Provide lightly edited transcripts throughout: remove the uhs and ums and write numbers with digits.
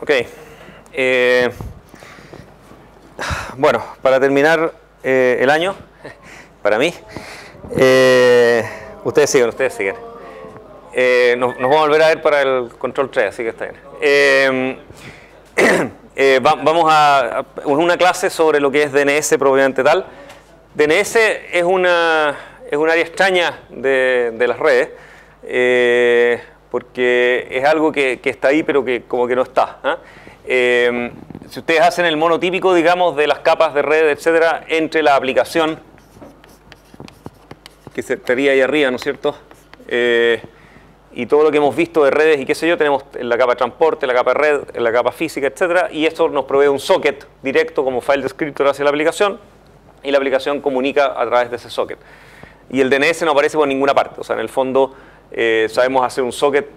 Ok. Bueno, para terminar el año, para mí, ustedes siguen. Nos vamos a volver a ver para el control 3, así que está bien. Vamos a una clase sobre lo que es DNS propiamente tal. DNS es un área extraña de las redes, porque es algo que está ahí pero que como que no está. Si ustedes hacen el monotípico, digamos, de las capas de red, etcétera, entre la aplicación, que estaría ahí arriba, ¿no es cierto? Y todo lo que hemos visto de redes y qué sé yo, tenemos en la capa de transporte, la capa de red, en la capa física, etcétera, y esto nos provee un socket directo como file descriptor hacia la aplicación, y la aplicación comunica a través de ese socket. Y el DNS no aparece por ninguna parte, o sea, en el fondo sabemos hacer un socket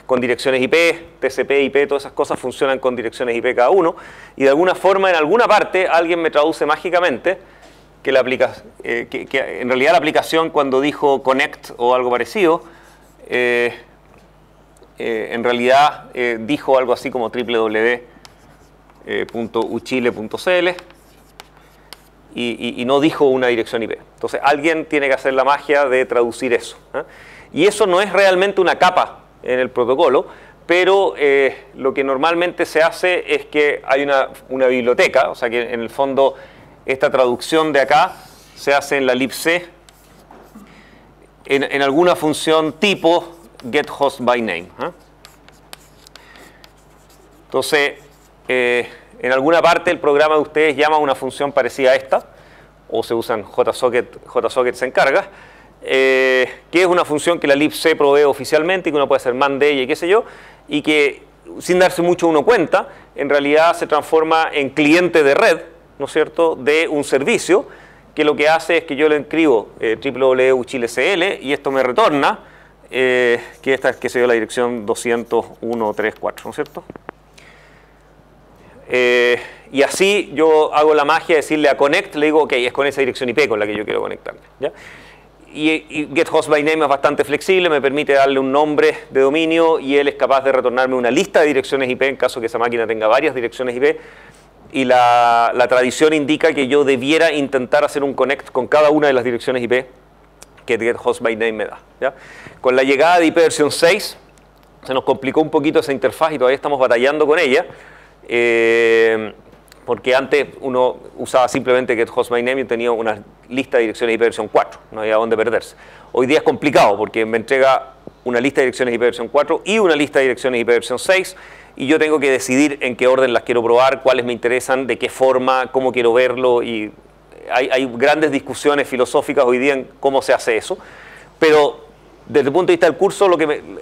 con direcciones IP, TCP, IP, todas esas cosas funcionan con direcciones IP cada uno, y de alguna forma, en alguna parte, alguien me traduce mágicamente que en realidad la aplicación cuando dijo connect o algo parecido, en realidad dijo algo así como www.uchile.cl y no dijo una dirección IP. Entonces alguien tiene que hacer la magia de traducir eso. Y eso no es realmente una capa en el protocolo, pero lo que normalmente se hace es que hay una biblioteca, o sea que en el fondo esta traducción de acá se hace en la libc en alguna función tipo getHostByName. Entonces, en alguna parte el programa de ustedes llama a una función parecida a esta, o se usan JSocket se encarga, que es una función que la libc provee oficialmente y que uno puede hacer man de ella y qué sé yo, y que sin darse mucho uno cuenta, en realidad se transforma en cliente de red, ¿no es cierto?, de un servicio, que lo que hace es que yo le escribo www.uchile.cl y esto me retorna, que esta es, que se dio la dirección 201.3.4, ¿no es cierto? Y así yo hago la magia de decirle a connect, le digo, ok, es con esa dirección IP con la que yo quiero conectarme, ¿ya? Y getHostByName es bastante flexible, me permite darle un nombre de dominio y él es capaz de retornarme una lista de direcciones IP en caso que esa máquina tenga varias direcciones IP. Y la tradición indica que yo debiera intentar hacer un connect con cada una de las direcciones IP que getHostByName me da, ¿ya? Con la llegada de IP versión 6 se nos complicó un poquito esa interfaz y todavía estamos batallando con ella, porque antes uno usaba simplemente getHostByName y tenía una lista de direcciones IP versión 4, no había dónde perderse. Hoy día es complicado porque me entrega una lista de direcciones IP versión 4 y una lista de direcciones IP versión 6, y yo tengo que decidir en qué orden las quiero probar, cuáles me interesan, de qué forma, cómo quiero verlo, y hay grandes discusiones filosóficas hoy día en cómo se hace eso. Pero desde el punto de vista del curso,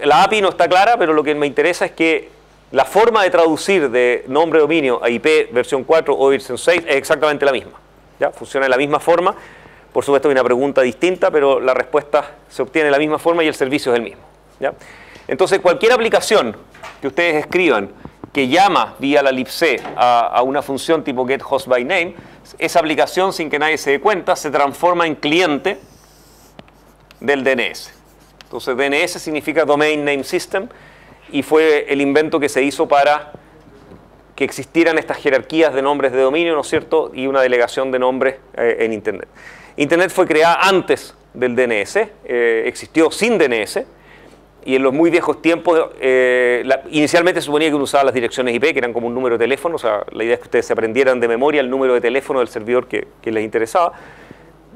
la API no está clara, pero lo que me interesa es que la forma de traducir de nombre de dominio a IP versión 4 o versión 6 es exactamente la misma, ¿ya? Funciona de la misma forma. Por supuesto hay una pregunta distinta, pero la respuesta se obtiene de la misma forma y el servicio es el mismo, ¿ya? Entonces cualquier aplicación que ustedes escriban que llama vía la libc a una función tipo getHostByName, esa aplicación, sin que nadie se dé cuenta, se transforma en cliente del DNS. Entonces DNS significa Domain Name System, y fue el invento que se hizo para que existieran estas jerarquías de nombres de dominio, ¿no es cierto?, y una delegación de nombres en Internet. Internet fue creada antes del DNS, existió sin DNS, y en los muy viejos tiempos, inicialmente se suponía que uno usaba las direcciones IP, que eran como un número de teléfono, o sea, la idea es que ustedes se aprendieran de memoria el número de teléfono del servidor que les interesaba.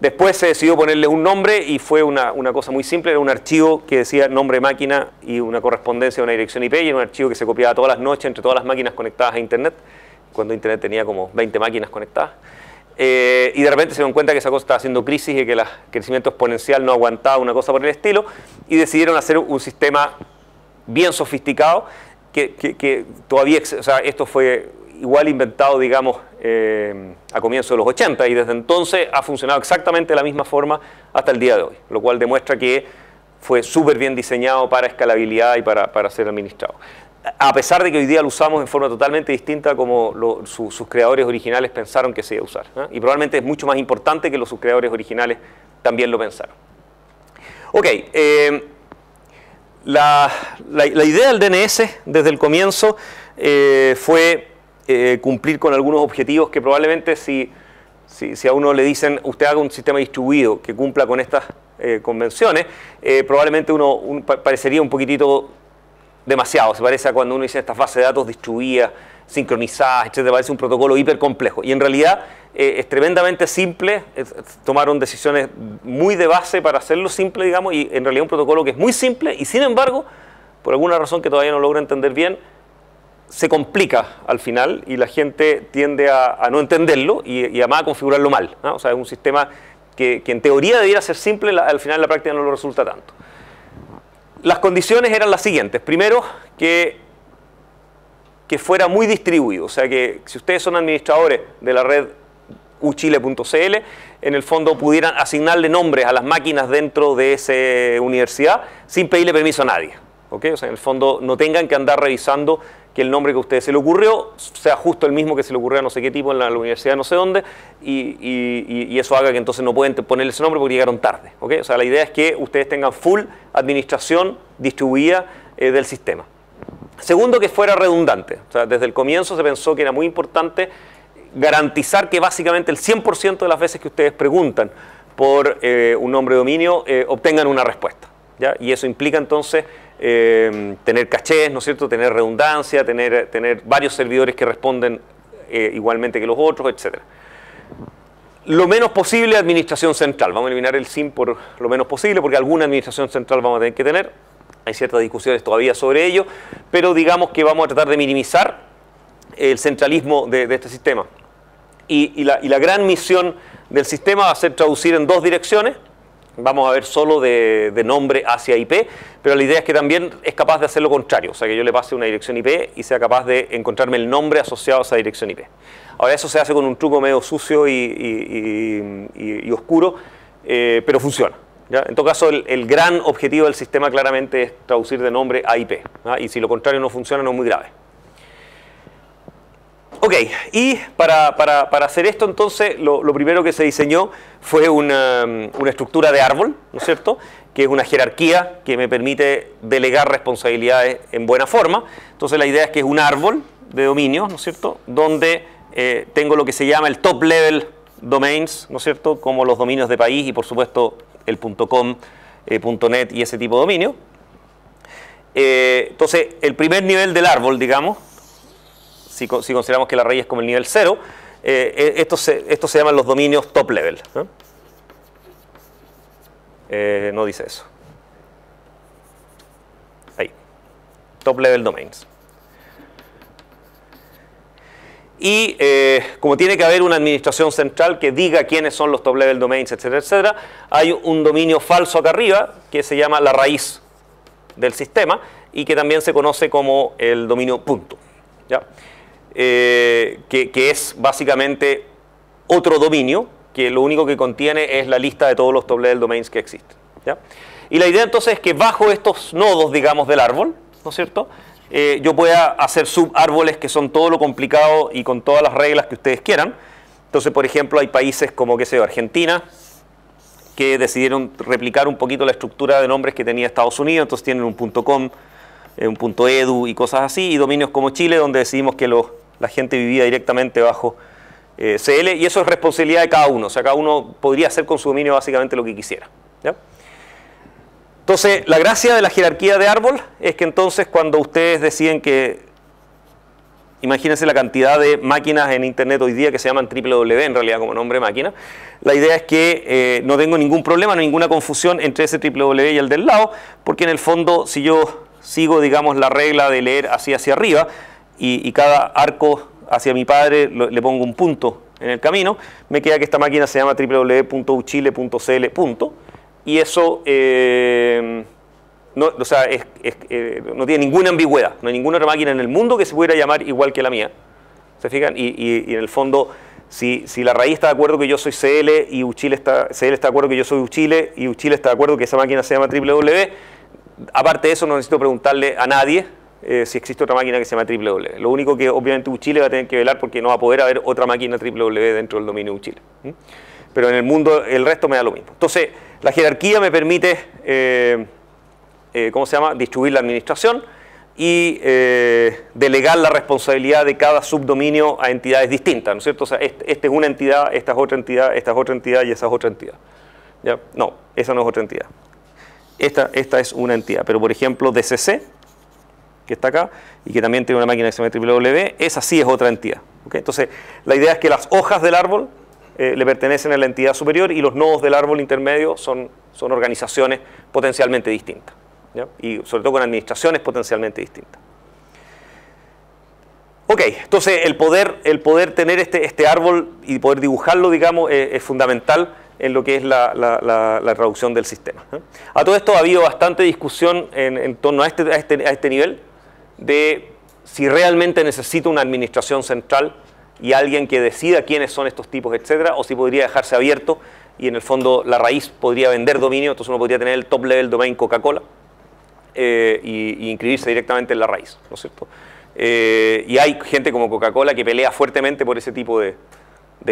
Después se decidió ponerle un nombre y fue una cosa muy simple, era un archivo que decía nombre de máquina y una correspondencia a una dirección IP, y era un archivo que se copiaba todas las noches entre todas las máquinas conectadas a Internet, cuando Internet tenía como 20 máquinas conectadas. Y de repente se dieron cuenta que esa cosa estaba haciendo crisis y que el crecimiento exponencial no aguantaba una cosa por el estilo, y decidieron hacer un sistema bien sofisticado que todavía, o sea, esto fue igual inventado, digamos, a comienzos de los 80, y desde entonces ha funcionado exactamente de la misma forma hasta el día de hoy, lo cual demuestra que fue súper bien diseñado para escalabilidad y para ser administrado. A pesar de que hoy día lo usamos en forma totalmente distinta como sus creadores originales pensaron que se iba a usar, ¿eh? Y probablemente es mucho más importante que sus creadores originales también lo pensaron. Ok, la idea del DNS desde el comienzo fue cumplir con algunos objetivos que probablemente si a uno le dicen usted haga un sistema distribuido que cumpla con estas convenciones, probablemente parecería un poquitito demasiado. Se parece a cuando uno dice estas bases de datos distribuidas, sincronizadas, etcétera. Parece un protocolo hiper complejo. Y en realidad es tremendamente simple. Tomaron decisiones muy de base para hacerlo simple, digamos, y en realidad un protocolo que es muy simple y sin embargo, por alguna razón que todavía no logro entender bien, se complica al final y la gente tiende a no entenderlo y además a configurarlo mal, ¿no? O sea, es un sistema que en teoría debiera ser simple, al final en la práctica no lo resulta tanto. Las condiciones eran las siguientes. Primero, que fuera muy distribuido. O sea, que si ustedes son administradores de la red uchile.cl, en el fondo pudieran asignarle nombres a las máquinas dentro de esa universidad sin pedirle permiso a nadie. ¿Okay? O sea, en el fondo no tengan que andar revisando que el nombre que a ustedes se le ocurrió sea justo el mismo que se le ocurrió a no sé qué tipo en la universidad no sé dónde y eso haga que entonces no pueden ponerle ese nombre porque llegaron tarde. ¿Okay? O sea, la idea es que ustedes tengan full administración distribuida del sistema. Segundo, que fuera redundante. O sea, desde el comienzo se pensó que era muy importante garantizar que básicamente el 100% de las veces que ustedes preguntan por un nombre de dominio obtengan una respuesta, ¿ya? Y eso implica entonces tener cachés, ¿no es cierto?, tener redundancia, tener varios servidores que responden igualmente que los otros, etc. Lo menos posible administración central. Vamos a eliminar el SIM por lo menos posible porque alguna administración central vamos a tener que tener. Hay ciertas discusiones todavía sobre ello, pero digamos que vamos a tratar de minimizar el centralismo de este sistema. Y la gran misión del sistema va a ser traducir en dos direcciones. Vamos a ver solo de nombre hacia IP, pero la idea es que también es capaz de hacer lo contrario, o sea que yo le pase una dirección IP y sea capaz de encontrarme el nombre asociado a esa dirección IP. Ahora eso se hace con un truco medio sucio y oscuro, pero funciona, ¿ya? En todo caso el gran objetivo del sistema claramente es traducir de nombre a IP, ¿ya? Y si lo contrario no funciona no es muy grave. Ok, y para hacer esto entonces lo primero que se diseñó fue una estructura de árbol, ¿no es cierto?, que es una jerarquía que me permite delegar responsabilidades en buena forma. Entonces la idea es que es un árbol de dominios, ¿no es cierto?, donde tengo lo que se llama el top level domains, ¿no es cierto?, como los dominios de país y por supuesto el .com, .net y ese tipo de dominio. Entonces el primer nivel del árbol, digamos, si consideramos que la raíz es como el nivel 0, estos se llaman los dominios top level, ¿no? No dice eso. Ahí. Top level domains. Y como tiene que haber una administración central que diga quiénes son los top level domains, etcétera, etcétera, hay un dominio falso acá arriba que se llama la raíz del sistema y que también se conoce como el dominio punto, ¿ya? Que es básicamente otro dominio que lo único que contiene es la lista de todos los top level domains que existen, ¿ya? Y la idea entonces es que bajo estos nodos, digamos, del árbol, ¿no es cierto?, yo pueda hacer subárboles que son todo lo complicado y con todas las reglas que ustedes quieran. Entonces, por ejemplo, hay países como, qué sé yo, Argentina, que decidieron replicar un poquito la estructura de nombres que tenía Estados Unidos, entonces tienen un .com, un .edu y cosas así, y dominios como Chile, donde decidimos que la gente vivía directamente bajo CL, y eso es responsabilidad de cada uno, o sea, cada uno podría hacer con su dominio básicamente lo que quisiera, ¿ya? Entonces, la gracia de la jerarquía de árbol es que entonces cuando ustedes deciden que, imagínense la cantidad de máquinas en internet hoy día que se llaman www en realidad como nombre de máquina, la idea es que no tengo ningún problema, no hay ninguna confusión entre ese www y el del lado, porque en el fondo si yo sigo, digamos, la regla de leer así hacia arriba y cada arco hacia mi padre le pongo un punto en el camino, me queda que esta máquina se llama www.uchile.cl. Y eso no tiene ninguna ambigüedad. No hay ninguna otra máquina en el mundo que se pudiera llamar igual que la mía. ¿Se fijan? Y en el fondo, si la raíz está de acuerdo que yo soy CL y CL está de acuerdo que yo soy Uchile y Uchile está de acuerdo que esa máquina se llama www, aparte de eso no necesito preguntarle a nadie si existe otra máquina que se llama www. Lo único que obviamente Uchile va a tener que velar porque no va a poder haber otra máquina www dentro del dominio Uchile. Pero en el mundo el resto me da lo mismo. Entonces, la jerarquía me permite ¿cómo se llama?, distribuir la administración y delegar la responsabilidad de cada subdominio a entidades distintas, ¿no es cierto? O sea, esta es una entidad, esta es otra entidad, esta es otra entidad y esa es otra entidad. ¿Ya? No, esa no es otra entidad. Esta es una entidad, pero por ejemplo DCC, que está acá, y que también tiene una máquina que se llama WW, esa sí es otra entidad. ¿Okay? Entonces, la idea es que las hojas del árbol le pertenecen a la entidad superior y los nodos del árbol intermedio son organizaciones potencialmente distintas. ¿Ya? Y sobre todo con administraciones potencialmente distintas. Ok, entonces el poder tener este árbol y poder dibujarlo, digamos, es fundamental en lo que es la traducción del sistema. A todo esto ha habido bastante discusión en torno a este nivel de si realmente necesita una administración central y alguien que decida quiénes son estos tipos, etcétera, o si podría dejarse abierto y en el fondo la raíz podría vender dominio, entonces uno podría tener el top level domain Coca-Cola y inscribirse directamente en la raíz, ¿no es cierto? Y hay gente como Coca-Cola que pelea fuertemente por ese tipo de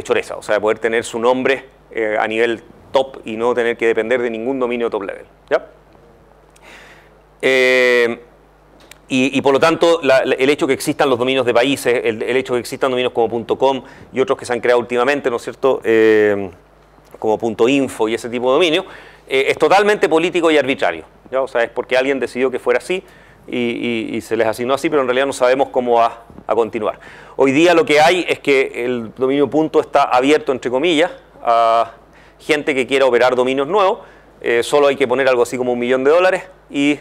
choreza, o sea, poder tener su nombre a nivel top y no tener que depender de ningún dominio top level. ¿Ya? Y por lo tanto, el hecho que existan los dominios de países, el hecho que existan dominios como .com y otros que se han creado últimamente, ¿no es cierto?, como .info y ese tipo de dominio, es totalmente político y arbitrario. ¿Ya? O sea, es porque alguien decidió que fuera así y se les asignó así, pero en realidad no sabemos cómo va a continuar. Hoy día lo que hay es que el dominio punto está abierto, entre comillas, a gente que quiera operar dominios nuevos. Solo hay que poner algo así como $1 millón y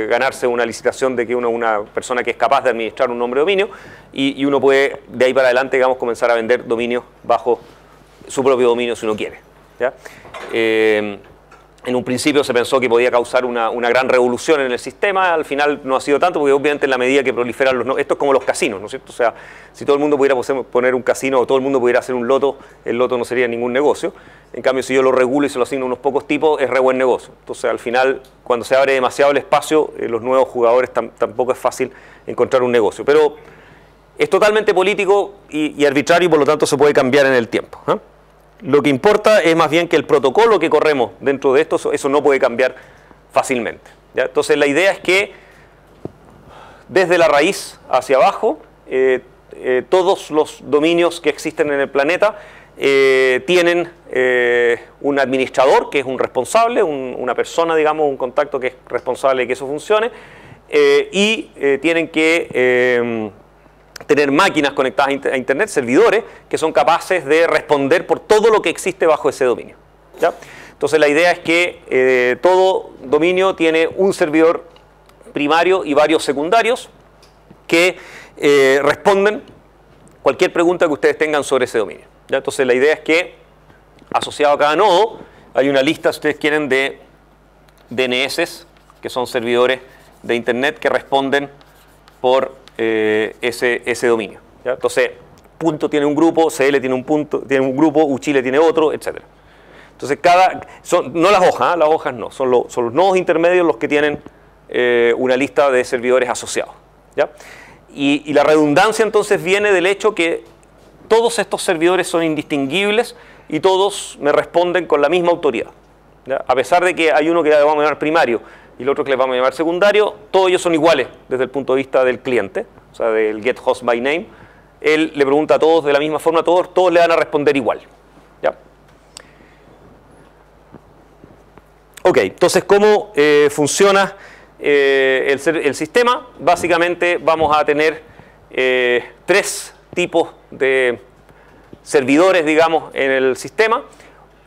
ganarse una licitación de que una persona que es capaz de administrar un nombre de dominio y uno puede de ahí para adelante, digamos, comenzar a vender dominios bajo su propio dominio si uno quiere. ¿Ya? En un principio se pensó que podía causar una gran revolución en el sistema, al final no ha sido tanto, porque obviamente en la medida que proliferan esto es como los casinos, ¿no es cierto? O sea, si todo el mundo pudiera poner un casino o todo el mundo pudiera hacer un loto, el loto no sería ningún negocio. En cambio, si yo lo regulo y se lo asigno a unos pocos tipos, es re buen negocio. Entonces, al final, cuando se abre demasiado el espacio, los nuevos jugadores tampoco es fácil encontrar un negocio. Pero es totalmente político y arbitrario y por lo tanto se puede cambiar en el tiempo. Lo que importa es más bien que el protocolo que corremos dentro de esto, eso no puede cambiar fácilmente. ¿Ya? Entonces la idea es que desde la raíz hacia abajo, todos los dominios que existen en el planeta tienen un administrador que es un responsable, una persona, digamos, un contacto que es responsable de que eso funcione, y tienen que tener máquinas conectadas a Internet, servidores, que son capaces de responder por todo lo que existe bajo ese dominio. ¿Ya? Entonces la idea es que todo dominio tiene un servidor primario y varios secundarios que responden cualquier pregunta que ustedes tengan sobre ese dominio. ¿Ya? Entonces la idea es que asociado a cada nodo hay una lista, si ustedes quieren, de DNS, que son servidores de Internet que responden por ese dominio. ¿Ya? Entonces, punto tiene un grupo, CL tiene un grupo, Uchile tiene otro, etc. Entonces, no las hojas, las hojas no, son los nodos intermedios los que tienen una lista de servidores asociados. ¿Ya? Y la redundancia entonces viene del hecho que todos estos servidores son indistinguibles y todos me responden con la misma autoridad. ¿Ya? A pesar de que hay uno que le vamos a llamar primario y el otro que le vamos a llamar secundario, todos ellos son iguales desde el punto de vista del cliente, o sea, del get host by name. Él le pregunta a todos de la misma forma, todos le van a responder igual. ¿Ya? Ok, entonces, ¿cómo funciona el sistema? Básicamente vamos a tener 3 tipos de servidores, digamos, en el sistema.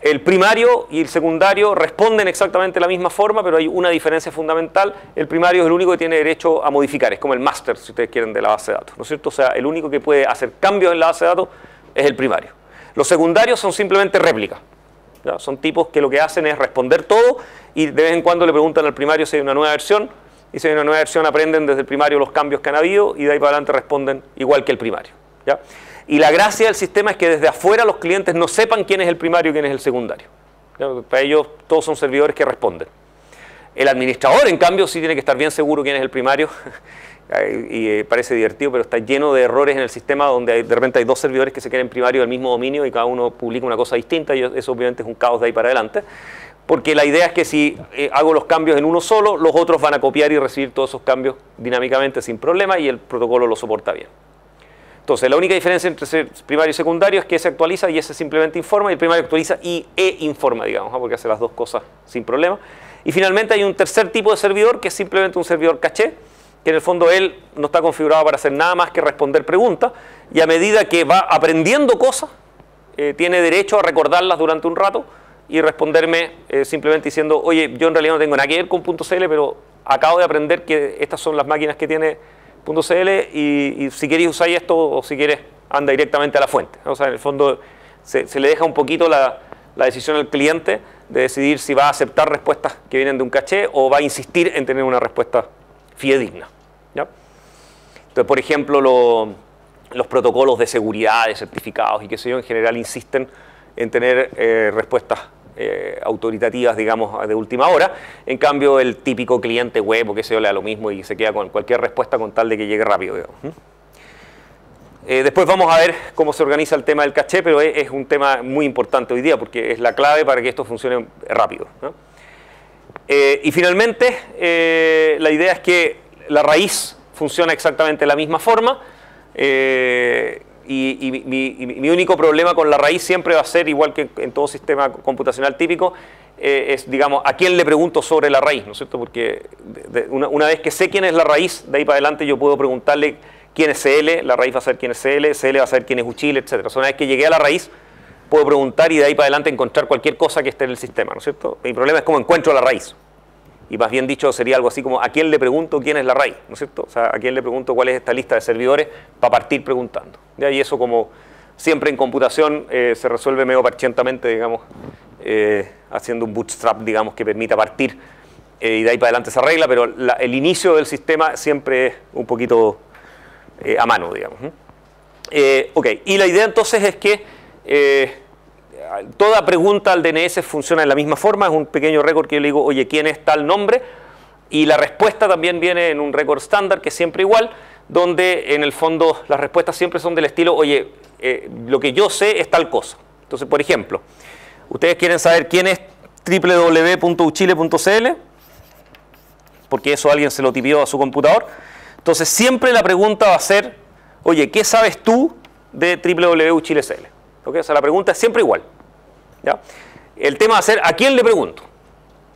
El primario y el secundario responden exactamente de la misma forma, pero hay una diferencia fundamental. El primario es el único que tiene derecho a modificar, es como el máster, si ustedes quieren, de la base de datos, ¿no es cierto? O sea, el único que puede hacer cambios en la base de datos es el primario. Los secundarios son simplemente réplicas. ¿Ya? Son tipos que lo que hacen es responder todo y de vez en cuando le preguntan al primario si hay una nueva versión, y si hay una nueva versión aprenden desde el primario los cambios que han habido y de ahí para adelante responden igual que el primario. ¿Ya? Y la gracia del sistema es que desde afuera los clientes no sepan quién es el primario y quién es el secundario. ¿Ya? Para ellos todos son servidores que responden. El administrador, en cambio, sí tiene que estar bien seguro quién es el primario. Y parece divertido, pero está lleno de errores en el sistema donde de repente hay 2 servidores que se quieren primario del mismo dominio y cada uno publica una cosa distinta y eso obviamente es un caos de ahí para adelante. porque la idea es que si hago los cambios en uno solo, los otros van a copiar y recibir todos esos cambios dinámicamente sin problema y el protocolo lo soporta bien. Entonces, la única diferencia entre primario y secundario es que ese actualiza y ese simplemente informa, y el primario actualiza e informa, digamos, porque hace las dos cosas sin problema. Y finalmente hay un tercer tipo de servidor, que es simplemente un servidor caché, que en el fondo él no está configurado para hacer nada más que responder preguntas, y a medida que va aprendiendo cosas, tiene derecho a recordarlas durante un rato y responderme simplemente diciendo, oye, yo en realidad no tengo nada que ver con .cl, pero acabo de aprender que estas son las máquinas que tiene .cl y si queréis usar esto o si quieres anda directamente a la fuente. O sea, en el fondo se le deja un poquito la decisión al cliente de decidir si va a aceptar respuestas que vienen de un caché o va a insistir en tener una respuesta fidedigna. ¿Ya? Entonces, por ejemplo, los protocolos de seguridad, de certificados y qué sé yo, en general insisten en tener respuestas autoritativas, digamos, de última hora. En cambio, el típico cliente web o qué sé yo le da lo mismo y se queda con cualquier respuesta con tal de que llegue rápido, digamos. Después vamos a ver cómo se organiza el tema del caché, pero es un tema muy importante hoy día porque es la clave para que esto funcione rápido, ¿no? Y finalmente, la idea es que la raíz funciona exactamente de la misma forma. Y mi único problema con la raíz siempre va a ser, igual que en todo sistema computacional típico, es, digamos, a quién le pregunto sobre la raíz, ¿no es cierto? Porque una vez que sé quién es la raíz, de ahí para adelante yo puedo preguntarle quién es CL, la raíz va a ser quién es CL, CL va a ser quién es Uchile, etc. O sea, una vez que llegué a la raíz, puedo preguntar y de ahí para adelante encontrar cualquier cosa que esté en el sistema, ¿no es cierto? Mi problema es cómo encuentro la raíz. Y más bien dicho, sería algo así como, ¿a quién le pregunto quién es la raíz? ¿No es cierto? O sea, ¿a quién le pregunto cuál es esta lista de servidores para partir preguntando? ¿Ya? Y eso, como siempre en computación, se resuelve medio parchentamente, digamos, haciendo un bootstrap, digamos, que permita partir y de ahí para adelante se arregla, pero el inicio del sistema siempre es un poquito a mano, digamos. Ok, y la idea entonces es que toda pregunta al DNS funciona de la misma forma, es un pequeño récord que yo le digo, oye, ¿quién es tal nombre? Y la respuesta también viene en un récord estándar, que es siempre igual, donde en el fondo las respuestas siempre son del estilo, oye, lo que yo sé es tal cosa. Entonces, por ejemplo, ustedes quieren saber quién es www.uchile.cl, porque eso alguien se lo tipió a su computador. Entonces, siempre la pregunta va a ser, oye, ¿qué sabes tú de www.uchile.cl? ¿Okay? O sea, la pregunta es siempre igual. ¿Ya? El tema va a ser, ¿a quién le pregunto?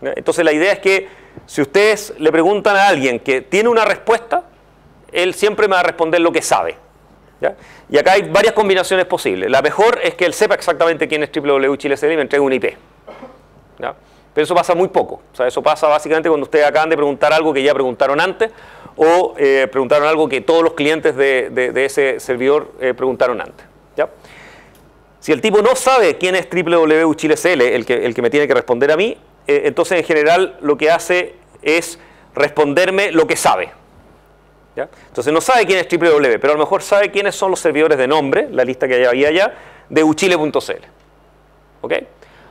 ¿Ya? Entonces, la idea es que si ustedes le preguntan a alguien que tiene una respuesta, él siempre me va a responder lo que sabe. ¿Ya? Y acá hay varias combinaciones posibles. La mejor es que él sepa exactamente quién es www.uchile.cl y me entregue una IP. ¿Ya? Pero eso pasa muy poco. O sea, eso pasa básicamente cuando ustedes acaban de preguntar algo que ya preguntaron antes o preguntaron algo que todos los clientes de ese servidor preguntaron antes. ¿Ya? Si el tipo no sabe quién es www.uchile.cl, el que me tiene que responder a mí, entonces en general lo que hace es responderme lo que sabe. ¿Ya? Entonces no sabe quién es www, pero a lo mejor sabe quiénes son los servidores de nombre, la lista que había allá, de uchile.cl. ¿Ok?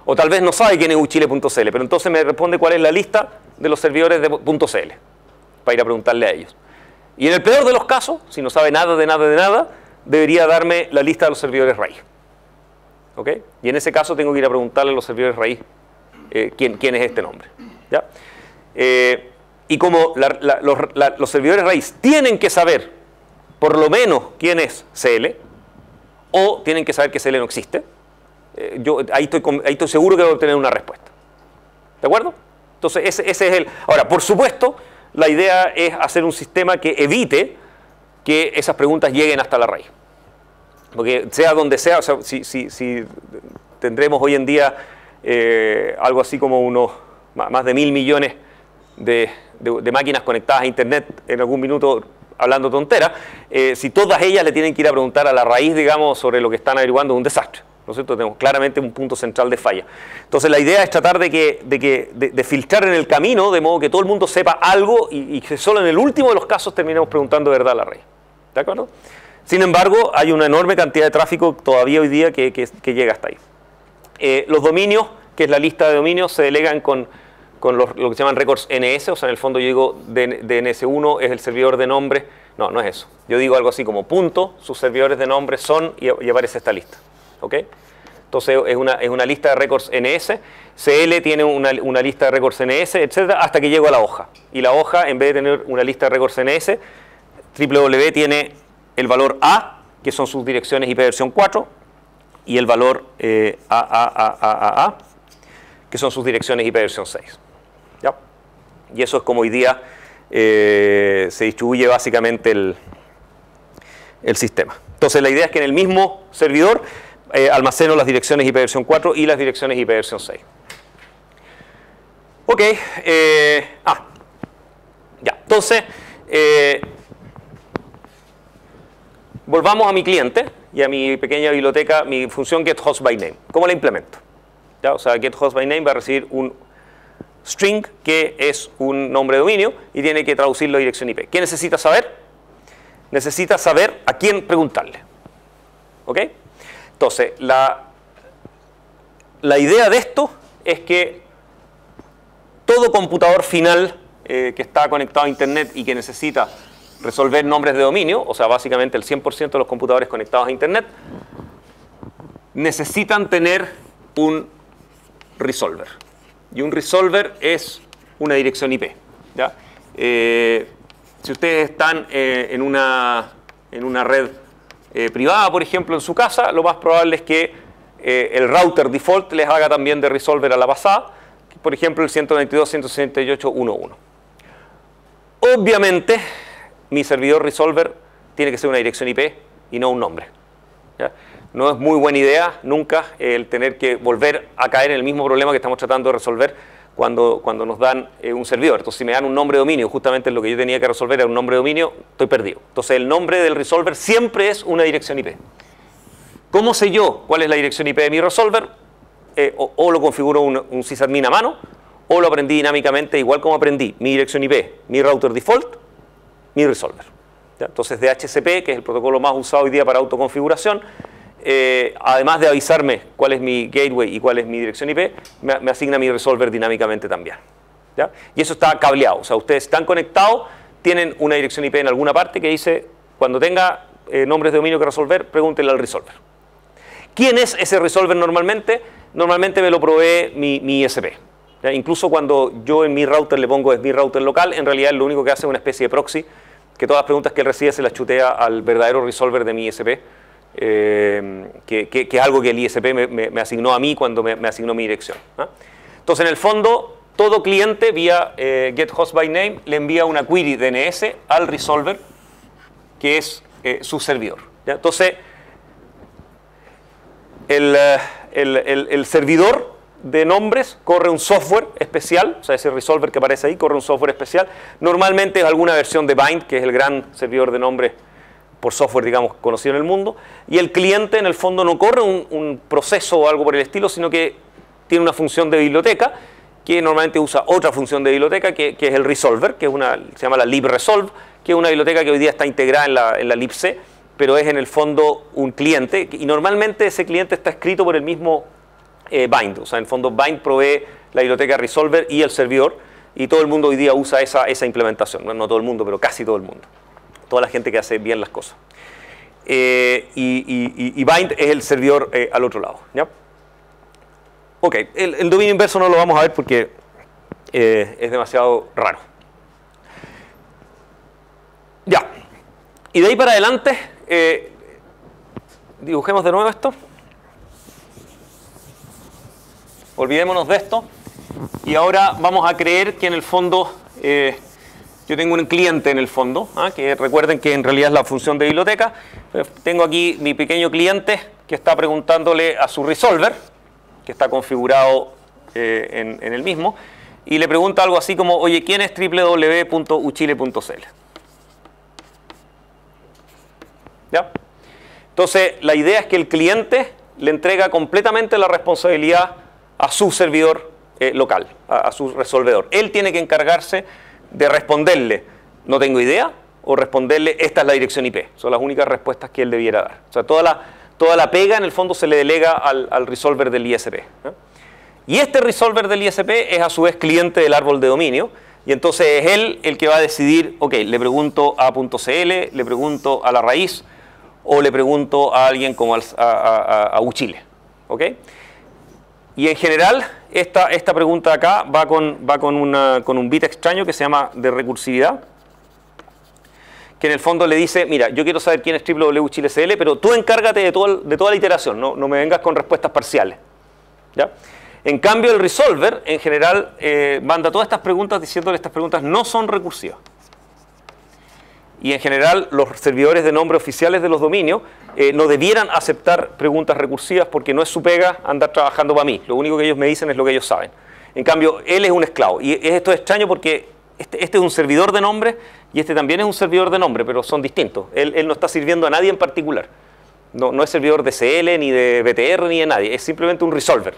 O tal vez no sabe quién es uchile.cl, pero entonces me responde cuál es la lista de los servidores de .cl, para ir a preguntarle a ellos. Y en el peor de los casos, si no sabe nada de nada de nada, debería darme la lista de los servidores raíz. ¿Ok? Y en ese caso tengo que ir a preguntarle a los servidores raíz quién es este nombre. ¿Ya? Y como los servidores raíz tienen que saber por lo menos quién es CL, o tienen que saber que CL no existe, yo ahí estoy seguro que voy a obtener una respuesta. ¿De acuerdo? Entonces ese es el... Ahora, por supuesto, la idea es hacer un sistema que evite que esas preguntas lleguen hasta la raíz. Porque sea donde sea, o sea, si tendremos hoy en día algo así como unos más de 1.000 millones de máquinas conectadas a Internet en algún minuto hablando tontera, si todas ellas le tienen que ir a preguntar a la raíz, digamos, sobre lo que están averiguando, es un desastre. ¿No es cierto? Tenemos claramente un punto central de falla. Entonces la idea es tratar de filtrar en el camino, de modo que todo el mundo sepa algo y que solo en el último de los casos terminemos preguntando de verdad a la raíz. ¿De acuerdo? Sin embargo, hay una enorme cantidad de tráfico todavía hoy día que llega hasta ahí. Los dominios, que es la lista de dominios, se delegan con lo que se llaman records NS, o sea, en el fondo yo digo DNS1 es el servidor de nombre. No, no es eso. Yo digo algo así como punto, sus servidores de nombre son, y aparece esta lista. ¿Ok? Entonces es una lista de récords NS, CL tiene una lista de récords NS, etcétera, hasta que llego a la hoja. Y la hoja, en vez de tener una lista de récords NS, www tiene el valor A, que son sus direcciones IP versión 4, y el valor AAAAA, que son sus direcciones IP versión 6. ¿Ya? Y eso es como hoy día se distribuye básicamente el sistema. Entonces la idea es que en el mismo servidor almaceno las direcciones IP versión 4 y las direcciones IP versión 6. Ok, ya, entonces volvamos a mi cliente y a mi pequeña biblioteca, mi función getHostByName. ¿Cómo la implemento? ¿Ya? O sea, getHostByName va a recibir un string que es un nombre de dominio y tiene que traducirlo a dirección IP. ¿Qué necesita saber? Necesita saber a quién preguntarle. ¿Ok? Entonces, la idea de esto es que todo computador final que está conectado a Internet y que necesita resolver nombres de dominio, o sea, básicamente el 100% de los computadores conectados a Internet, necesitan tener un resolver. Y un resolver es una dirección IP. ¿Ya? Si ustedes están en una red privada, por ejemplo, en su casa, lo más probable es que el router default les haga también de resolver a la pasada, por ejemplo, el 192.168.1.1. Obviamente, mi servidor resolver tiene que ser una dirección IP y no un nombre. ¿Ya? No es muy buena idea nunca el tener que volver a caer en el mismo problema que estamos tratando de resolver cuando nos dan un servidor. Entonces, si me dan un nombre de dominio, justamente lo que yo tenía que resolver era un nombre de dominio, estoy perdido. Entonces, el nombre del resolver siempre es una dirección IP. ¿Cómo sé yo cuál es la dirección IP de mi resolver? O lo configuro un sysadmin a mano, o lo aprendí dinámicamente, igual como aprendí mi dirección IP, mi router default, mi resolver. ¿Ya? Entonces, DHCP, que es el protocolo más usado hoy día para autoconfiguración, además de avisarme cuál es mi gateway y cuál es mi dirección IP, me asigna mi resolver dinámicamente también. ¿Ya? Y eso está cableado. O sea, ustedes están conectados, tienen una dirección IP en alguna parte que dice, cuando tenga nombres de dominio que resolver, pregúntenle al resolver. ¿Quién es ese resolver normalmente? Normalmente me lo provee mi ISP. ¿Ya? Incluso cuando yo en mi router le pongo es mi router local, en realidad lo único que hace es una especie de proxy, que todas las preguntas que él recibe se las chutea al verdadero resolver de mi ISP. Que es algo que el ISP me asignó a mí cuando me asignó mi dirección. ¿Ah? Entonces, en el fondo, todo cliente vía getHostByName le envía una query DNS al resolver, que es su servidor. ¿Ya? Entonces, el servidor de nombres corre un software especial, o sea, ese resolver que aparece ahí corre un software especial. Normalmente es alguna versión de Bind, que es el gran servidor de nombres por software, digamos, conocido en el mundo, y el cliente en el fondo no corre un proceso o algo por el estilo, sino que tiene una función de biblioteca que normalmente usa otra función de biblioteca que es el resolver, que es se llama la libresolve, que es una biblioteca que hoy día está integrada en la libc, pero es en el fondo un cliente, y normalmente ese cliente está escrito por el mismo Bind. O sea, en el fondo Bind provee la biblioteca resolver y el servidor, y todo el mundo hoy día usa esa implementación. No todo el mundo, pero casi todo el mundo. Toda la gente que hace bien las cosas. Y Bind es el servidor al otro lado. ¿Ya? Ok, el dominio inverso no lo vamos a ver porque es demasiado raro. Ya. Y de ahí para adelante, dibujemos de nuevo esto. Olvidémonos de esto. Y ahora vamos a creer que en el fondo yo tengo un cliente en el fondo, que recuerden que en realidad es la función de biblioteca. Tengo aquí mi pequeño cliente que está preguntándole a su resolver, que está configurado en el mismo, y le pregunta algo así como, oye, ¿quién es www.uchile.cl? ¿Ya? Entonces, la idea es que el cliente le entrega completamente la responsabilidad a su servidor local, a su resolvedor. Él tiene que encargarse de responderle, no tengo idea, o responderle, esta es la dirección IP. Son las únicas respuestas que él debiera dar. O sea, toda la pega en el fondo se le delega al resolver del ISP. ¿No? Y este resolver del ISP es a su vez cliente del árbol de dominio, y entonces es él el que va a decidir, ok, le pregunto a .cl, le pregunto a la raíz, o le pregunto a alguien como a Uchile. ¿Ok? Y en general, esta pregunta de acá va con un bit extraño que se llama de recursividad, que en el fondo le dice, mira, yo quiero saber quién es www.chilecl, pero tú encárgate de toda la iteración, no me vengas con respuestas parciales. ¿Ya? En cambio, el resolver, en general, manda todas estas preguntas diciéndole estas preguntas no son recursivas. Y en general, los servidores de nombre oficiales de los dominios no debieran aceptar preguntas recursivas porque no es su pega andar trabajando para mí. Lo único que ellos me dicen es lo que ellos saben. En cambio, él es un esclavo. Y esto es extraño porque este es un servidor de nombre y este también es un servidor de nombre, pero son distintos. Él no está sirviendo a nadie en particular. No es servidor de CL, ni de BTR, ni de nadie. Es simplemente un resolver.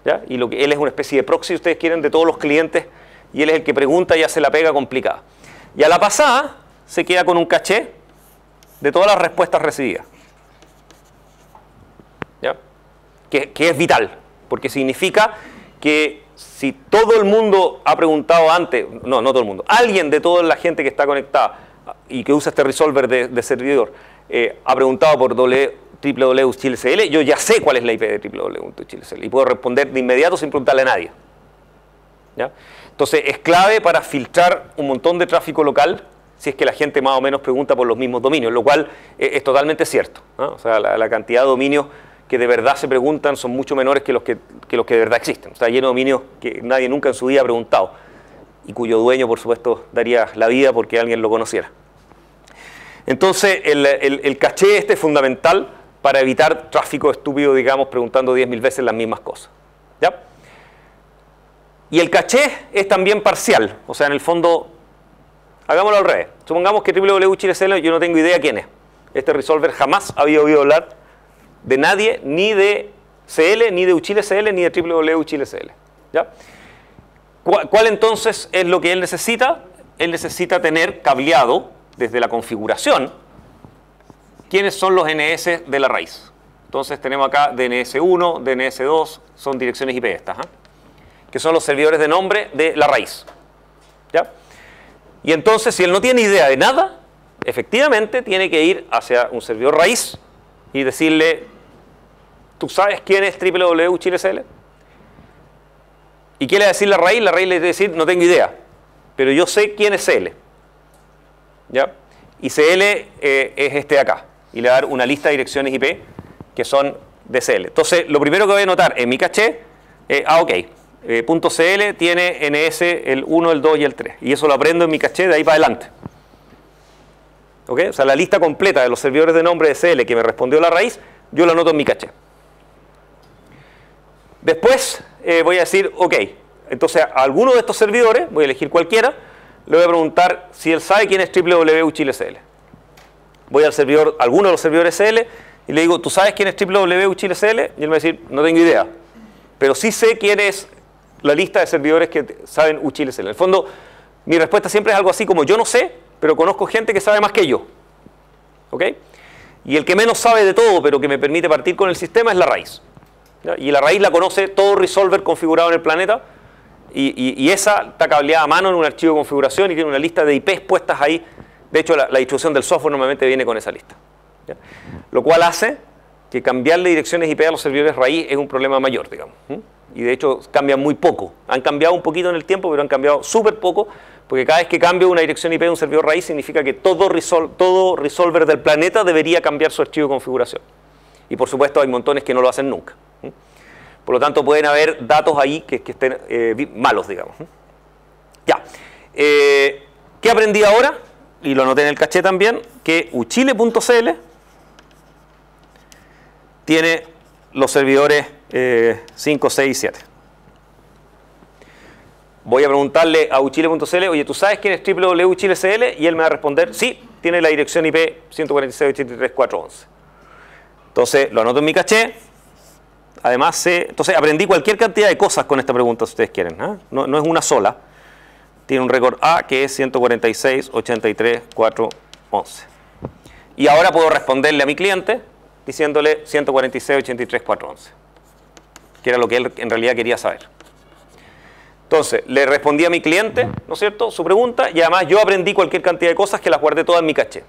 ¿Ya? Y él es una especie de proxy, si ustedes quieren, de todos los clientes. Y él es el que pregunta y hace la pega complicada. Y a la pasada se queda con un caché de todas las respuestas recibidas. ¿Ya? Que es vital, porque significa que si todo el mundo ha preguntado antes, no todo el mundo, alguien de toda la gente que está conectada y que usa este resolver de servidor, ha preguntado por www.chilecl, yo ya sé cuál es la IP de www.chilecl y puedo responder de inmediato sin preguntarle a nadie. ¿Ya? Entonces es clave para filtrar un montón de tráfico local si es que la gente más o menos pregunta por los mismos dominios, lo cual es totalmente cierto, ¿no? O sea, la cantidad de dominios que de verdad se preguntan son mucho menores que los que de verdad existen. O sea, lleno de dominios que nadie nunca en su vida ha preguntado y cuyo dueño, por supuesto, daría la vida porque alguien lo conociera. Entonces, el caché es fundamental para evitar tráfico estúpido, digamos, preguntando 10.000 veces las mismas cosas. ¿Ya? Y el caché es también parcial, o sea, en el fondo, hagámoslo al revés. Supongamos que www.chilecl yo no tengo idea quién es. Este resolver jamás había oído hablar de nadie, ni de CL, ni de uchilecl, ni de www.chilecl. ¿Ya? ¿Cuál entonces es lo que él necesita? Él necesita tener cableado desde la configuración quiénes son los NS de la raíz. Entonces tenemos acá DNS1, DNS2, son direcciones IP estas, que son los servidores de nombre de la raíz. ¿Ya? Y entonces, si él no tiene idea de nada, efectivamente tiene que ir hacia un servidor raíz y decirle, ¿tú sabes quién es www.chilecl? ¿Y qué le va a decir la raíz? La raíz le va a decir, no tengo idea, pero yo sé quién es CL. ¿Ya? Y CL es este de acá. Y le va a dar una lista de direcciones IP que son de CL. Entonces, lo primero que voy a notar en mi caché, ok, .cl tiene NS el 1, el 2 y el 3. Y eso lo aprendo en mi caché de ahí para adelante. ¿Ok? O sea, la lista completa de los servidores de nombre de CL que me respondió la raíz, yo la anoto en mi caché. Después voy a decir, ok, entonces a alguno de estos servidores, voy a elegir cualquiera, le voy a preguntar si él sabe quién es www.chilecl. Voy al servidor, alguno de los servidores CL y le digo, ¿tú sabes quién es www.chilecl? Y él me va a decir, no tengo idea, pero sí sé quién es la lista de servidores que saben uchilecl. En el fondo, mi respuesta siempre es algo así como, yo no sé, pero conozco gente que sabe más que yo. ¿Ok? Y el que menos sabe de todo, pero que me permite partir con el sistema, es la raíz. ¿Ya? Y la raíz la conoce todo resolver configurado en el planeta, y esa está cableada a mano en un archivo de configuración y tiene una lista de IPs puestas ahí. De hecho, la distribución del software normalmente viene con esa lista. ¿Ya? Lo cual hace que cambiarle direcciones IP a los servidores raíz es un problema mayor, digamos. Y de hecho cambian muy poco. Han cambiado un poquito en el tiempo, pero han cambiado súper poco, porque cada vez que cambio una dirección IP de un servidor raíz significa que todo resolver del planeta debería cambiar su archivo de configuración. Y por supuesto hay montones que no lo hacen nunca. Por lo tanto pueden haber datos ahí que estén malos, digamos. Ya. ¿Qué aprendí ahora? Y lo anoté en el caché también, que uchile.cl tiene los servidores 5, 6 y 7. Voy a preguntarle a uchile.cl, oye, ¿tú sabes quién es www.chilecl? Y él me va a responder, sí, tiene la dirección IP 146.83.4.11. Entonces, lo anoto en mi caché. Además, entonces aprendí cualquier cantidad de cosas con esta pregunta, si ustedes quieren. No es una sola. Tiene un récord A que es 146.83.4.11. Y ahora puedo responderle a mi cliente diciéndole 146.83.4.11, que era lo que él en realidad quería saber. Entonces, le respondí a mi cliente, ¿no es cierto?, su pregunta, y además yo aprendí cualquier cantidad de cosas que las guardé todas en mi caché.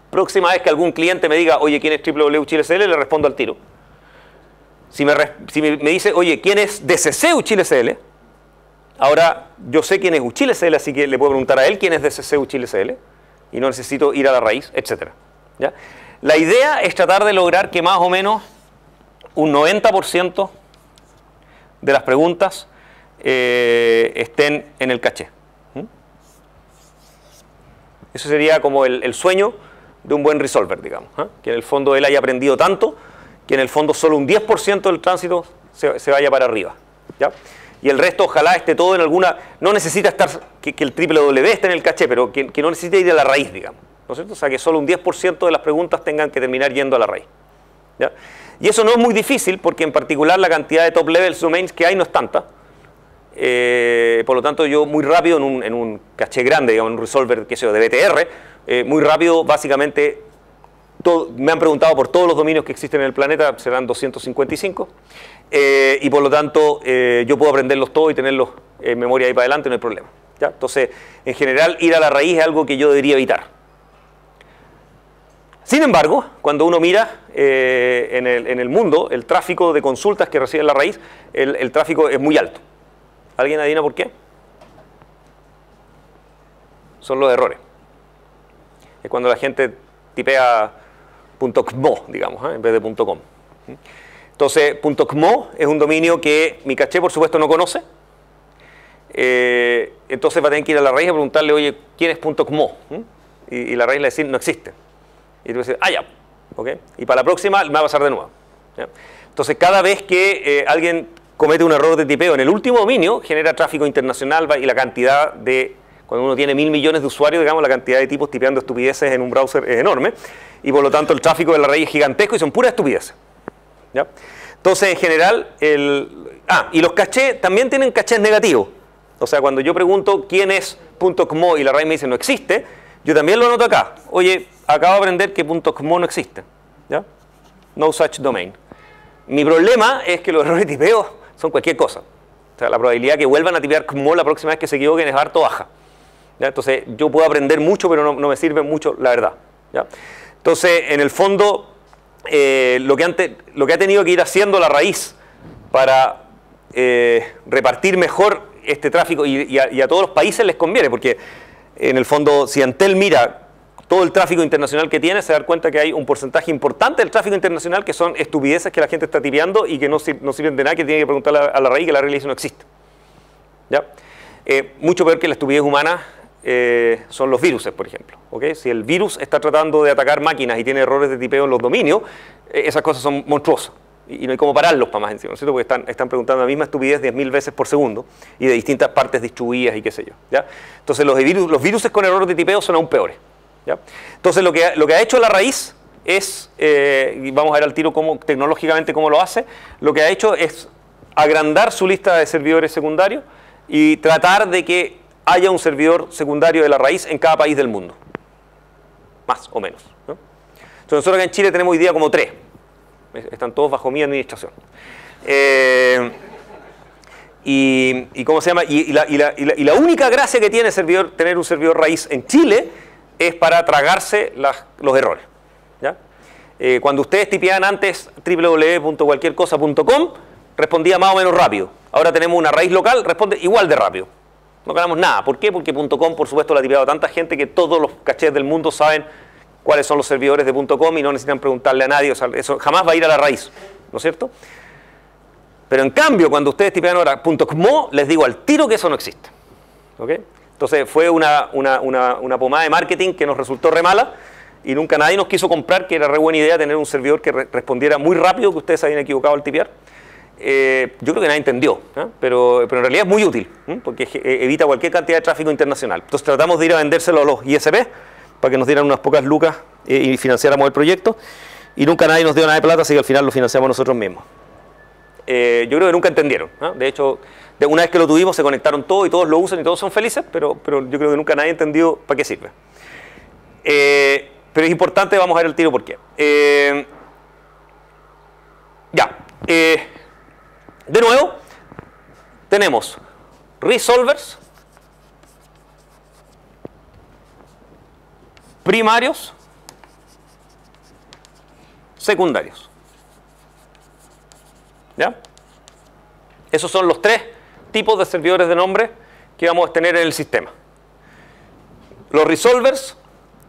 Próxima vez que algún cliente me diga, oye, ¿quién es www.chilecl? Le respondo al tiro. Si me dice, oye, ¿quién es DCC Uchile CL? Ahora yo sé quién es Uchile CL, así que le puedo preguntar a él quién es DCC Uchile CL y no necesito ir a la raíz, etc. ¿Ya? La idea es tratar de lograr que más o menos un 90% de las preguntas estén en el caché. Eso sería como el sueño de un buen resolver, digamos. Que en el fondo él haya aprendido tanto que en el fondo solo un 10% del tránsito se vaya para arriba. ¿Ya? Y el resto ojalá esté todo en alguna... No necesita estar que el www esté en el caché, pero que no necesite ir a la raíz, digamos. ¿No es cierto? O sea, que solo un 10% de las preguntas tengan que terminar yendo a la raíz. ¿Ya? Y eso no es muy difícil porque en particular la cantidad de top levels domains que hay no es tanta. Por lo tanto, yo muy rápido en un caché grande, digamos, en un resolver, qué sé yo, de BTR, muy rápido, básicamente, me han preguntado por todos los dominios que existen en el planeta, serán 255, y por lo tanto, yo puedo aprenderlos todos y tenerlos en memoria ahí para adelante, no hay problema. ¿Ya? Entonces, en general, ir a la raíz es algo que yo debería evitar. Sin embargo, cuando uno mira en el mundo, el tráfico de consultas que recibe la raíz, el tráfico es muy alto. ¿Alguien adivina por qué? Son los errores. Es cuando la gente tipea .cmo, digamos, en vez de .com. Entonces, .cmo es un dominio que mi caché, por supuesto, no conoce. Entonces va a tener que ir a la raíz y preguntarle, oye, ¿quién es .cmo? Y la raíz le va a decir, no existe. Y tú vas a decir, ah, ya. ¿Okay? Y para la próxima me va a pasar de nuevo. ¿Ya? Entonces, cada vez que alguien comete un error de tipeo en el último dominio, genera tráfico internacional y la cantidad de, cuando uno tiene 1000 millones de usuarios, digamos, la cantidad de tipos tipeando estupideces en un browser es enorme, y por lo tanto el tráfico de la raíz es gigantesco y son puras estupideces. ¿Ya? Entonces, en general, y los cachés también tienen cachés negativos. O sea, cuando yo pregunto quién es .cmo y la raíz me dice no existe, yo también lo anoto acá. Oye, acabo de aprender que .cmo no existe. ¿Ya? No such domain. Mi problema es que los errores de tipeo son cualquier cosa. O sea, la probabilidad que vuelvan a tipear CMO la próxima vez que se equivoquen es harto baja. ¿Ya? Entonces, yo puedo aprender mucho, pero no me sirve mucho la verdad. ¿Ya? Entonces, en el fondo, lo que ha tenido que ir haciendo la raíz para repartir mejor este tráfico, y a todos los países les conviene, porque en el fondo, si Antel mira todo el tráfico internacional que tiene, se da cuenta que hay un porcentaje importante del tráfico internacional que son estupideces que la gente está tipeando y que no sirven de nada, que tiene que preguntarle a la raíz, que la raíz le dice no existe. ¿Ya? Mucho peor que la estupidez humana son los virus, por ejemplo. ¿Okay? Si el virus está tratando de atacar máquinas y tiene errores de tipeo en los dominios, esas cosas son monstruosas. Y no hay cómo pararlos para más encima, ¿no es cierto? Porque están preguntando la misma estupidez 10.000 veces por segundo y de distintas partes distribuidas y qué sé yo. ¿Ya? Entonces los virus con errores de tipeo son aún peores. ¿Ya? Entonces lo que ha hecho la raíz es, y vamos a ver al tiro tecnológicamente cómo lo hace, lo que ha hecho es agrandar su lista de servidores secundarios y tratar de que haya un servidor secundario de la raíz en cada país del mundo, más o menos, ¿no? Entonces nosotros acá en Chile tenemos hoy día como 3, están todos bajo mi administración. ¿Cómo se llama? Y la única gracia que tiene tener un servidor raíz en Chile es para tragarse los errores. ¿Ya? Cuando ustedes tipeaban antes www.cualquiercosa.com, respondía más o menos rápido. Ahora tenemos una raíz local, responde igual de rápido. No ganamos nada. ¿Por qué? Porque .com, por supuesto, la ha tipeado tanta gente que todos los cachés del mundo saben cuáles son los servidores de .com y no necesitan preguntarle a nadie. O sea, eso jamás va a ir a la raíz, ¿no es cierto? Pero en cambio, cuando ustedes tipean ahora .cmo, les digo al tiro que eso no existe. ¿Ok? Entonces fue una pomada de marketing que nos resultó re mala y nunca nadie nos quiso comprar, que era re buena idea tener un servidor que respondiera muy rápido, que ustedes habían equivocado al tipear. Yo creo que nadie entendió, pero en realidad es muy útil, porque evita cualquier cantidad de tráfico internacional. Entonces tratamos de ir a vendérselo a los ISP para que nos dieran unas pocas lucas y financiáramos el proyecto, y nunca nadie nos dio nada de plata, así que al final lo financiamos nosotros mismos. Yo creo que nunca entendieron. De hecho, una vez que lo tuvimos se conectaron todos y todos lo usan y todos son felices, pero yo creo que nunca nadie entendió para qué sirve. Pero es importante, vamos a ver el tiro por qué. De nuevo, tenemos resolvers primarios, secundarios. ¿Ya? Esos son los 3 tipos de servidores de nombre que vamos a tener en el sistema. Los resolvers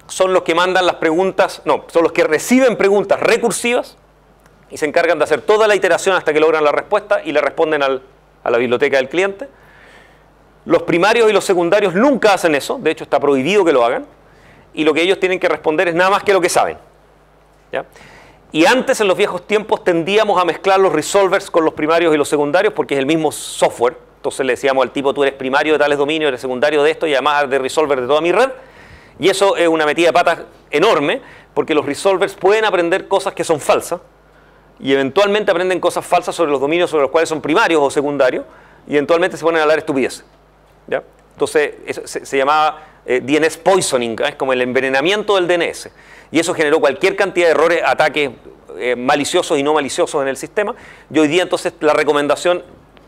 son los que mandan las preguntas, no, son los que reciben preguntas recursivas y se encargan de hacer toda la iteración hasta que logran la respuesta y le responden a la biblioteca del cliente. Los primarios y los secundarios nunca hacen eso, de hecho está prohibido que lo hagan, y lo que ellos tienen que responder es nada más que lo que saben. ¿Ya? Y antes, en los viejos tiempos, tendíamos a mezclar los resolvers con los primarios y los secundarios porque es el mismo software. Entonces le decíamos al tipo, tú eres primario de tales dominios, eres secundario de esto y además de resolver de toda mi red. Y eso es una metida de patas enorme porque los resolvers pueden aprender cosas que son falsas y eventualmente aprenden cosas falsas sobre los dominios sobre los cuales son primarios o secundarios y eventualmente se ponen a hablar estupideces. ¿Ya? Entonces eso se llamaba DNS poisoning, es como el envenenamiento del DNS. Y eso generó cualquier cantidad de errores, ataques maliciosos y no maliciosos en el sistema. Y hoy día entonces la recomendación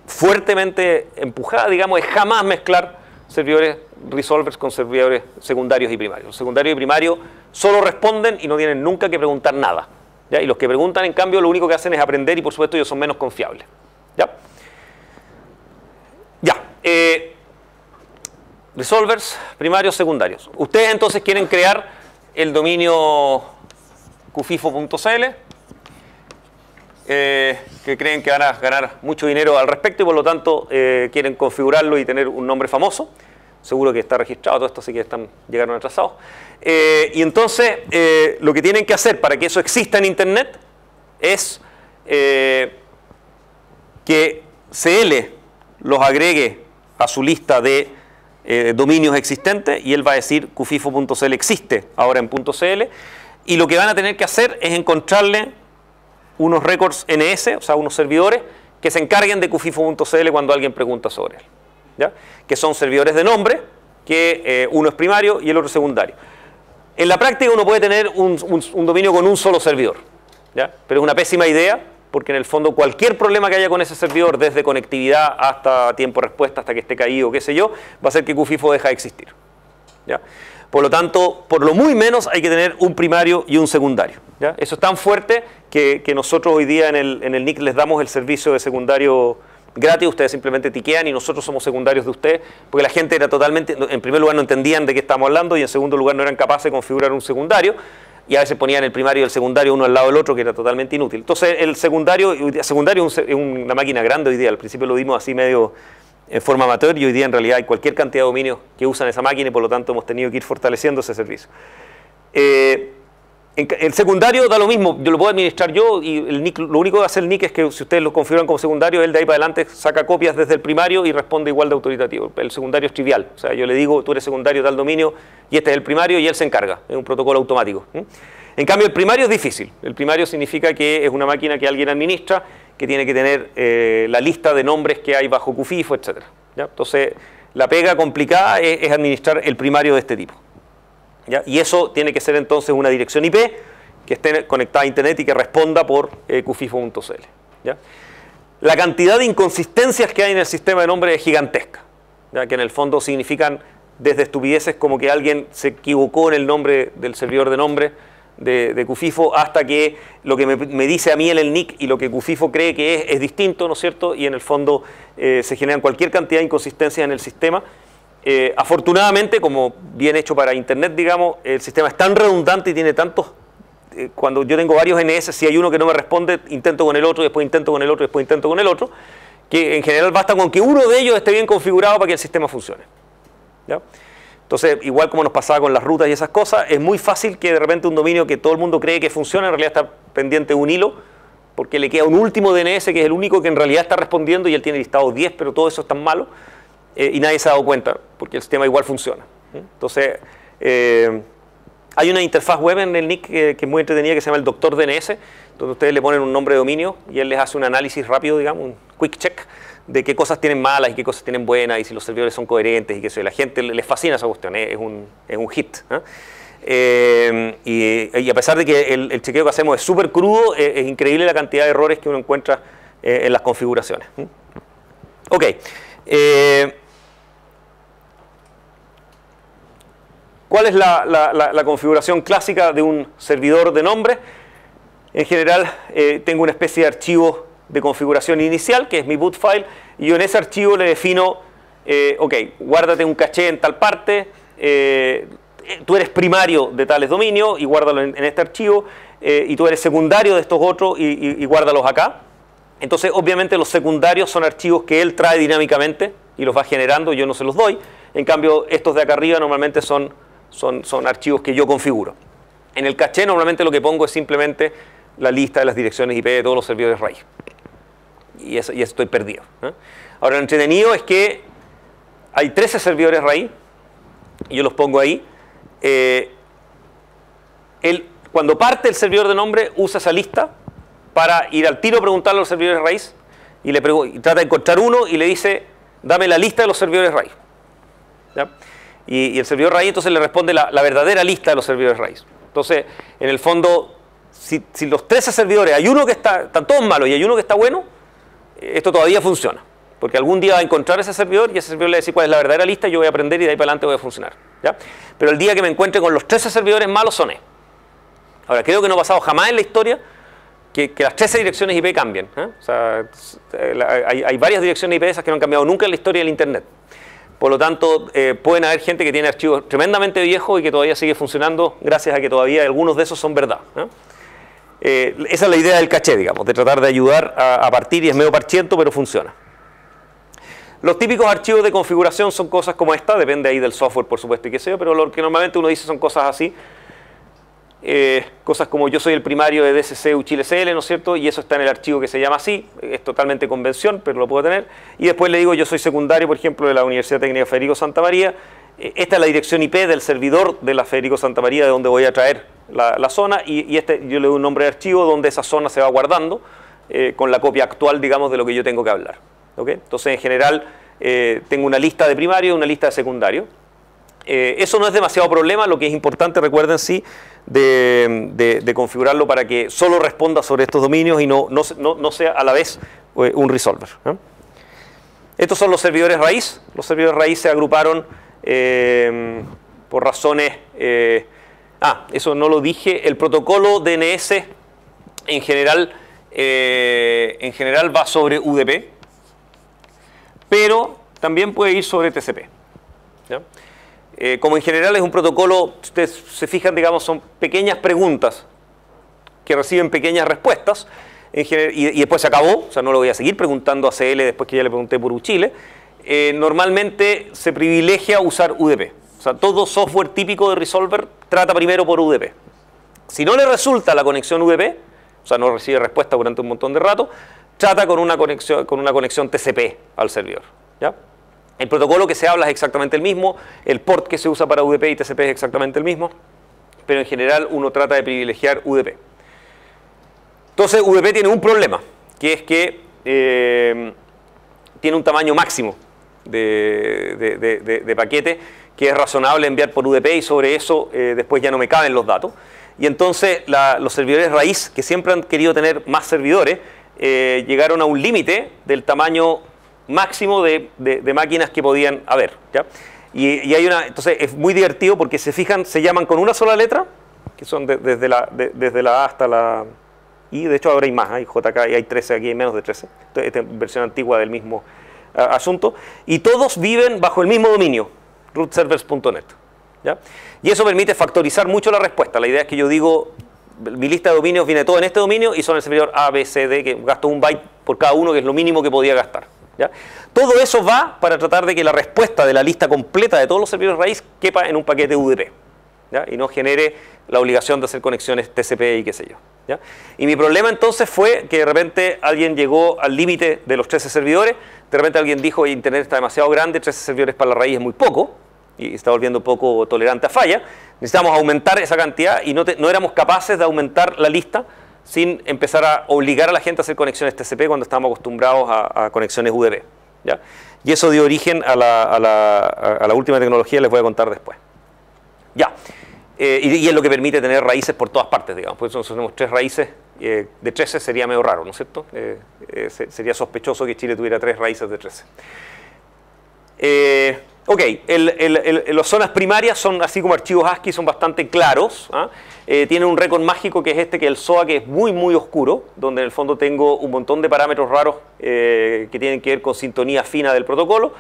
fuertemente empujada, digamos, es jamás mezclar servidores resolvers con servidores secundarios y primarios. Los secundarios y primarios solo responden y no tienen nunca que preguntar nada. ¿Ya? Y los que preguntan, en cambio, lo único que hacen es aprender y por supuesto ellos son menos confiables. ¿Ya? Ya. Resolvers, primarios, secundarios. Ustedes entonces quieren crear el dominio cufifo.cl, que creen que van a ganar mucho dinero al respecto y por lo tanto quieren configurarlo y tener un nombre famoso. Seguro que está registrado todo esto, así que llegaron atrasados. Y entonces lo que tienen que hacer para que eso exista en Internet es que CL los agregue a su lista de dominios existentes y él va a decir cufifo.cl existe ahora en .cl y lo que van a tener que hacer es encontrarle unos records NS, o sea, unos servidores que se encarguen de cufifo.cl cuando alguien pregunta sobre él, ¿ya? Que son servidores de nombre, que uno es primario y el otro es secundario. En la práctica uno puede tener un dominio con un solo servidor, ¿ya? Pero es una pésima idea porque en el fondo cualquier problema que haya con ese servidor, desde conectividad hasta tiempo de respuesta, hasta que esté caído, qué sé yo, va a hacer que Cufifo deje de existir, ¿ya? Por lo tanto, por lo muy menos hay que tener un primario y un secundario, ¿ya? Eso es tan fuerte que nosotros hoy día en el NIC les damos el servicio de secundario gratis, ustedes simplemente tiquean y nosotros somos secundarios de ustedes, porque la gente era totalmente, en primer lugar no entendían de qué estamos hablando y en segundo lugar no eran capaces de configurar un secundario y a veces ponían el primario y el secundario uno al lado del otro, que era totalmente inútil. Entonces el secundario es una máquina grande hoy día, al principio lo dimos así medio en forma amateur y hoy día en realidad hay cualquier cantidad de dominios que usan esa máquina y por lo tanto hemos tenido que ir fortaleciendo ese servicio. El secundario da lo mismo, yo lo puedo administrar yo y el NIC, lo único que hace el NIC es que si ustedes lo configuran como secundario, él de ahí para adelante saca copias desde el primario y responde igual de autoritativo. El secundario es trivial, o sea, yo le digo, tú eres secundario de tal dominio y este es el primario y él se encarga, es un protocolo automático. En cambio el primario es difícil, el primario significa que es una máquina que alguien administra, que tiene que tener la lista de nombres que hay bajo Cufifo, etc. ¿Ya? Entonces la pega complicada es administrar el primario de este tipo. ¿Ya? Y eso tiene que ser entonces una dirección IP que esté conectada a Internet y que responda por cufifo.cl. ¿Ya? La cantidad de inconsistencias que hay en el sistema de nombre es gigantesca, ¿ya? Que en el fondo significan desde estupideces como que alguien se equivocó en el nombre del servidor de nombre de Cufifo hasta que lo que me dice a mí el NIC y lo que Cufifo cree que es distinto, ¿no es cierto? Y en el fondo se generan cualquier cantidad de inconsistencias en el sistema. Afortunadamente, como bien hecho para Internet, digamos, el sistema es tan redundante y tiene tantos, cuando yo tengo varios NS, si hay uno que no me responde, intento con el otro, después intento con el otro, después intento con el otro, que en general basta con que uno de ellos esté bien configurado para que el sistema funcione. ¿Ya? Entonces, igual como nos pasaba con las rutas y esas cosas, es muy fácil que de repente un dominio que todo el mundo cree que funciona, en realidad está pendiente de un hilo, porque le queda un último DNS que es el único que en realidad está respondiendo y él tiene listado 10, pero todo eso es tan malo. Y nadie se ha dado cuenta, porque el sistema igual funciona. Entonces, hay una interfaz web en el NIC que es muy entretenida que se llama el Doctor DNS, donde ustedes le ponen un nombre de dominio y él les hace un análisis rápido, digamos, un quick check de qué cosas tienen malas y qué cosas tienen buenas y si los servidores son coherentes y que la gente les fascina esa cuestión, es un hit. Y a pesar de que el chequeo que hacemos es súper crudo, es increíble la cantidad de errores que uno encuentra en las configuraciones. Ok. ¿Cuál es la configuración clásica de un servidor de nombre? En general, tengo una especie de archivo de configuración inicial, que es mi boot file, y yo en ese archivo le defino, ok, guárdate un caché en tal parte, tú eres primario de tales dominios y guárdalo en este archivo, y tú eres secundario de estos otros y guárdalos acá. Entonces, obviamente, los secundarios son archivos que él trae dinámicamente y los va generando, yo no se los doy. En cambio, estos de acá arriba normalmente son archivos que yo configuro. En el caché normalmente lo que pongo es simplemente la lista de las direcciones IP de todos los servidores raíz. Y eso estoy perdido. Ahora, lo entretenido es que hay 13 servidores raíz, y yo los pongo ahí. Cuando parte el servidor de nombre, usa esa lista para ir al tiro a preguntarle a los servidores raíz y trata de encontrar uno y le dice, dame la lista de los servidores raíz. ¿Ya? Y el servidor raíz entonces le responde la verdadera lista de los servidores raíz. Entonces, en el fondo, si los 13 servidores, están todos malos y hay uno que está bueno, esto todavía funciona. Porque algún día va a encontrar ese servidor y ese servidor le va a decir cuál es la verdadera lista, yo voy a aprender y de ahí para adelante voy a funcionar. ¿Ya? Pero el día que me encuentre con los 13 servidores malos, soné. Ahora, creo que no ha pasado jamás en la historia que las 13 direcciones IP cambien. O sea, hay varias direcciones IP esas que no han cambiado nunca en la historia del Internet. Por lo tanto, pueden haber gente que tiene archivos tremendamente viejos y que todavía sigue funcionando gracias a que todavía algunos de esos son verdad. Esa es la idea del caché, digamos, de tratar de ayudar a partir, y es medio parchiento, pero funciona. Los típicos archivos de configuración son cosas como esta, depende ahí del software, por supuesto, y qué sé yo, pero lo que normalmente uno dice son cosas así. Cosas como yo soy el primario de DCC Uchile CL, ¿no es cierto? Y eso está en el archivo que se llama así, es totalmente convención, pero lo puedo tener. Y después le digo yo soy secundario, por ejemplo, de la Universidad Técnica Federico Santa María. Esta es la dirección IP del servidor de la Federico Santa María, de donde voy a traer la zona, y yo le doy un nombre de archivo donde esa zona se va guardando con la copia actual, digamos, de lo que yo tengo que hablar. ¿Okay? Entonces, en general, tengo una lista de primario y una lista de secundario. Eso no es demasiado problema, lo que es importante, recuerden, sí, de configurarlo para que solo responda sobre estos dominios y no sea a la vez un resolver. Estos son los servidores raíz. Los servidores raíz se agruparon por razones... eso no lo dije. El protocolo DNS en general va sobre UDP, pero también puede ir sobre TCP. ¿Ya? Como en general es un protocolo, ustedes se fijan, digamos, son pequeñas preguntas que reciben pequeñas respuestas, y después se acabó, o sea, no lo voy a seguir preguntando a CL después que ya le pregunté por Uchile. Normalmente se privilegia usar UDP. O sea, todo software típico de resolver trata primero por UDP. Si no le resulta la conexión UDP, o sea, no recibe respuesta durante un montón de rato, trata con una conexión TCP al servidor. ¿Ya? El protocolo que se habla es exactamente el mismo, el port que se usa para UDP y TCP es exactamente el mismo, pero en general uno trata de privilegiar UDP. Entonces UDP tiene un problema, que es que tiene un tamaño máximo de paquete que es razonable enviar por UDP, y sobre eso después ya no me caben los datos. Y entonces los servidores raíz, que siempre han querido tener más servidores, llegaron a un límite del tamaño máximo de máquinas que podían haber. ¿Ya? Y hay entonces es muy divertido porque se fijan, se llaman con una sola letra, que son desde la A hasta la I. De hecho ahora hay más, hay JK y hay 13, aquí hay menos de 13. Esta es versión antigua del mismo asunto. Y todos viven bajo el mismo dominio, rootservers.net. ¿Ya? Y eso permite factorizar mucho la respuesta. La idea es que yo digo, mi lista de dominios viene todo en este dominio y son el servidor A, B, C, D, que gasto un byte por cada uno, que es lo mínimo que podía gastar. ¿Ya? Todo eso va para tratar de que la respuesta de la lista completa de todos los servidores raíz quepa en un paquete UDP, ¿ya? Y no genere la obligación de hacer conexiones TCP y qué sé yo. ¿Ya? Y mi problema entonces fue que de repente alguien llegó al límite de los 13 servidores, de repente alguien dijo, Internet está demasiado grande, 13 servidores para la raíz es muy poco, y está volviendo poco tolerante a falla, necesitamos aumentar esa cantidad, y no éramos capaces de aumentar la lista sin empezar a obligar a la gente a hacer conexiones TCP cuando estábamos acostumbrados a conexiones UDP. ¿Ya? Y eso dio origen a la última tecnología, les voy a contar después. Ya. Y es lo que permite tener raíces por todas partes, digamos. Por eso nosotros tenemos 3 raíces, de 13 sería medio raro, ¿no es cierto? Sería sospechoso que Chile tuviera 3 raíces de 13. Ok, las zonas primarias son así como archivos ASCII, son bastante claros. ¿Ah? Tienen un récord mágico que es este, que es el SOA, que es muy, muy oscuro, donde en el fondo tengo un montón de parámetros raros que tienen que ver con sintonía fina del protocolo.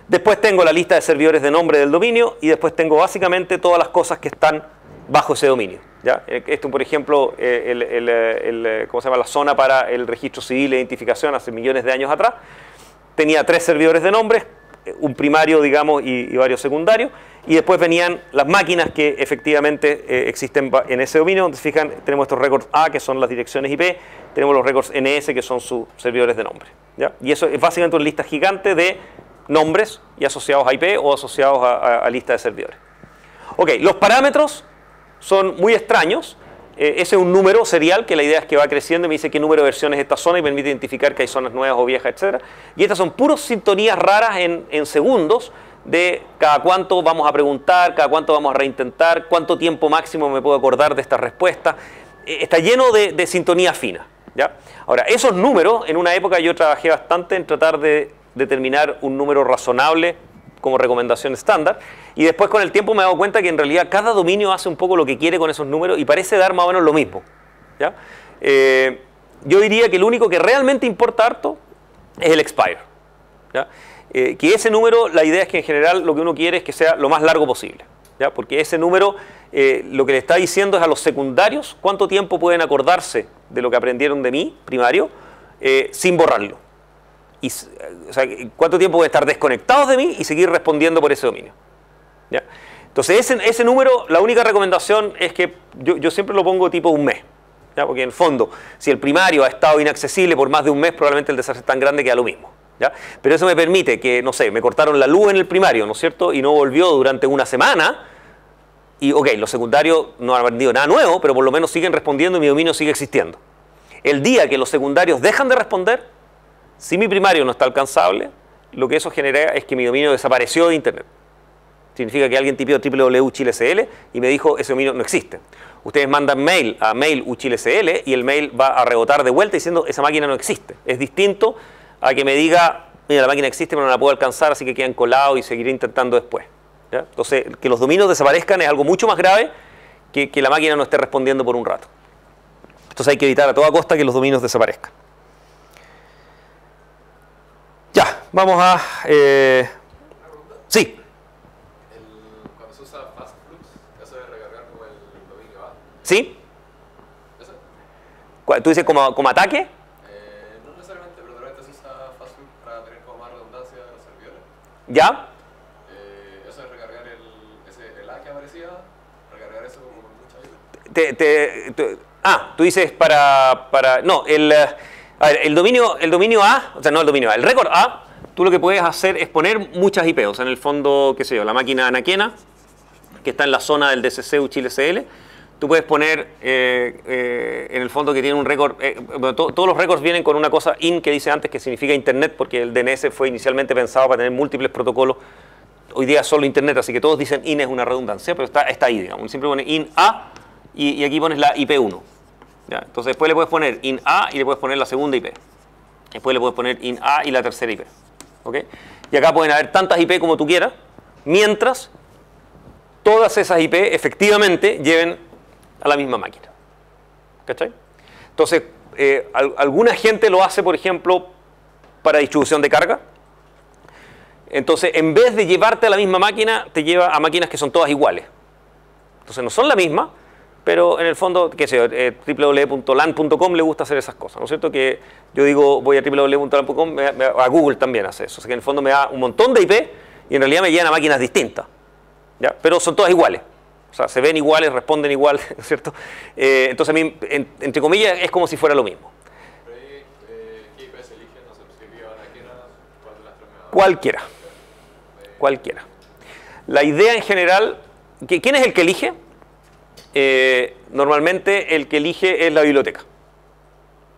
Después tengo la lista de servidores de nombre del dominio y después tengo básicamente todas las cosas que están bajo ese dominio. ¿Ya? Esto, por ejemplo, ¿cómo se llama? La zona para el registro civil de identificación hace millones de años atrás. Tenía 3 servidores de nombre, un primario, digamos, y varios secundarios, y después venían las máquinas que efectivamente existen en ese dominio. Donde se fijan, tenemos estos récords A, que son las direcciones IP, tenemos los récords NS, que son sus servidores de nombre. ¿Ya? Y eso es básicamente una lista gigante de nombres y asociados a IP o asociados a lista de servidores. Ok, los parámetros son muy extraños. Ese es un número serial, que la idea es que va creciendo y me dice qué número de versiones es esta zona y permite identificar que hay zonas nuevas o viejas, etc. Y estas son puras sintonías raras en segundos de cada cuánto vamos a preguntar, cada cuánto vamos a reintentar, cuánto tiempo máximo me puedo acordar de esta respuesta. Está lleno de sintonía fina. ¿Ya? Ahora, esos números, en una época yo trabajé bastante en tratar de determinar un número razonable como recomendación estándar, y después con el tiempo me he dado cuenta que en realidad cada dominio hace un poco lo que quiere con esos números y parece dar más o menos lo mismo. ¿Ya? Yo diría que lo único que realmente importa harto es el expire. ¿Ya? Que ese número, la idea es que en general lo que uno quiere es que sea lo más largo posible. ¿Ya? Porque ese número lo que le está diciendo es a los secundarios cuánto tiempo pueden acordarse de lo que aprendieron de mí, primario, sin borrarlo. Y, o sea, cuánto tiempo pueden estar desconectados de mí y seguir respondiendo por ese dominio. ¿Ya? Entonces ese número, la única recomendación es que yo siempre lo pongo tipo un mes. ¿Ya? Porque en el fondo, si el primario ha estado inaccesible por más de un mes, probablemente el desastre es tan grande que da lo mismo. ¿Ya? Pero eso me permite que, no sé, me cortaron la luz en el primario, ¿no es cierto? Y no volvió durante una semana. Y ok, los secundarios no han aprendido nada nuevo, pero por lo menos siguen respondiendo y mi dominio sigue existiendo. El día que los secundarios dejan de responder, si mi primario no está alcanzable, lo que eso genera es que mi dominio desapareció de Internet. Significa que alguien tipió www.chilecl y me dijo, ese dominio no existe. Ustedes mandan mail a mail.uchilescl y el mail va a rebotar de vuelta diciendo, esa máquina no existe. Es distinto a que me diga, mira, la máquina existe pero no la puedo alcanzar, así que quedan colados y seguiré intentando después. ¿Ya? Entonces, que los dominios desaparezcan es algo mucho más grave que la máquina no esté respondiendo por un rato. Entonces hay que evitar a toda costa que los dominios desaparezcan. Ya, vamos a... sí. Cuando se usa fastflux, eso de recargar como el dominio A. ¿Sí? ¿Eso? ¿Tú dices como ataque? No necesariamente, pero normalmente se usa fastflux para tener como más redundancia de los servidores. ¿Ya? Eso de recargar el A que aparecía, recargar eso como con mucha vida. Tú dices no, a ver, el dominio A, o sea, no el dominio A, el récord A, tú lo que puedes hacer es poner muchas IP, o sea, en el fondo, qué sé yo, la máquina anaquena, que está en la zona del DCC UChile.cl, tú puedes poner, en el fondo, que tiene un récord, todos los récords vienen con una cosa IN que dice antes, que significa Internet, porque el DNS fue inicialmente pensado para tener múltiples protocolos. Hoy día solo Internet, así que todos dicen IN es una redundancia, pero está ahí, digamos. Siempre pone IN A y aquí pones la IP1. ¿Ya? Entonces después le puedes poner IN A y le puedes poner la segunda IP. Después le puedes poner IN A y la tercera IP. ¿Okay? Y acá pueden haber tantas IP como tú quieras, mientras todas esas IP efectivamente lleven a la misma máquina. ¿Cachai? Entonces, alguna gente lo hace, por ejemplo, para distribución de carga. Entonces, en vez de llevarte a la misma máquina, te lleva a máquinas que son todas iguales. Entonces, no son la misma, pero en el fondo, qué sé yo, www.lan.com le gusta hacer esas cosas, ¿no es cierto? Que yo digo, voy a www.lan.com, a Google también hace eso. O sea, que en el fondo me da un montón de IP y en realidad me llevan a máquinas distintas. ¿Ya? Pero son todas iguales. O sea, se ven iguales, responden igual, ¿no es cierto? Entonces, a mí, entre comillas, es como si fuera lo mismo. Pero ahí, ¿qué IP se eligen? No sé, si viva anaquena, ¿cuál de las tres me da? Cualquiera. Cualquiera. La idea en general, ¿quién es el que elige? Normalmente el que elige es la biblioteca.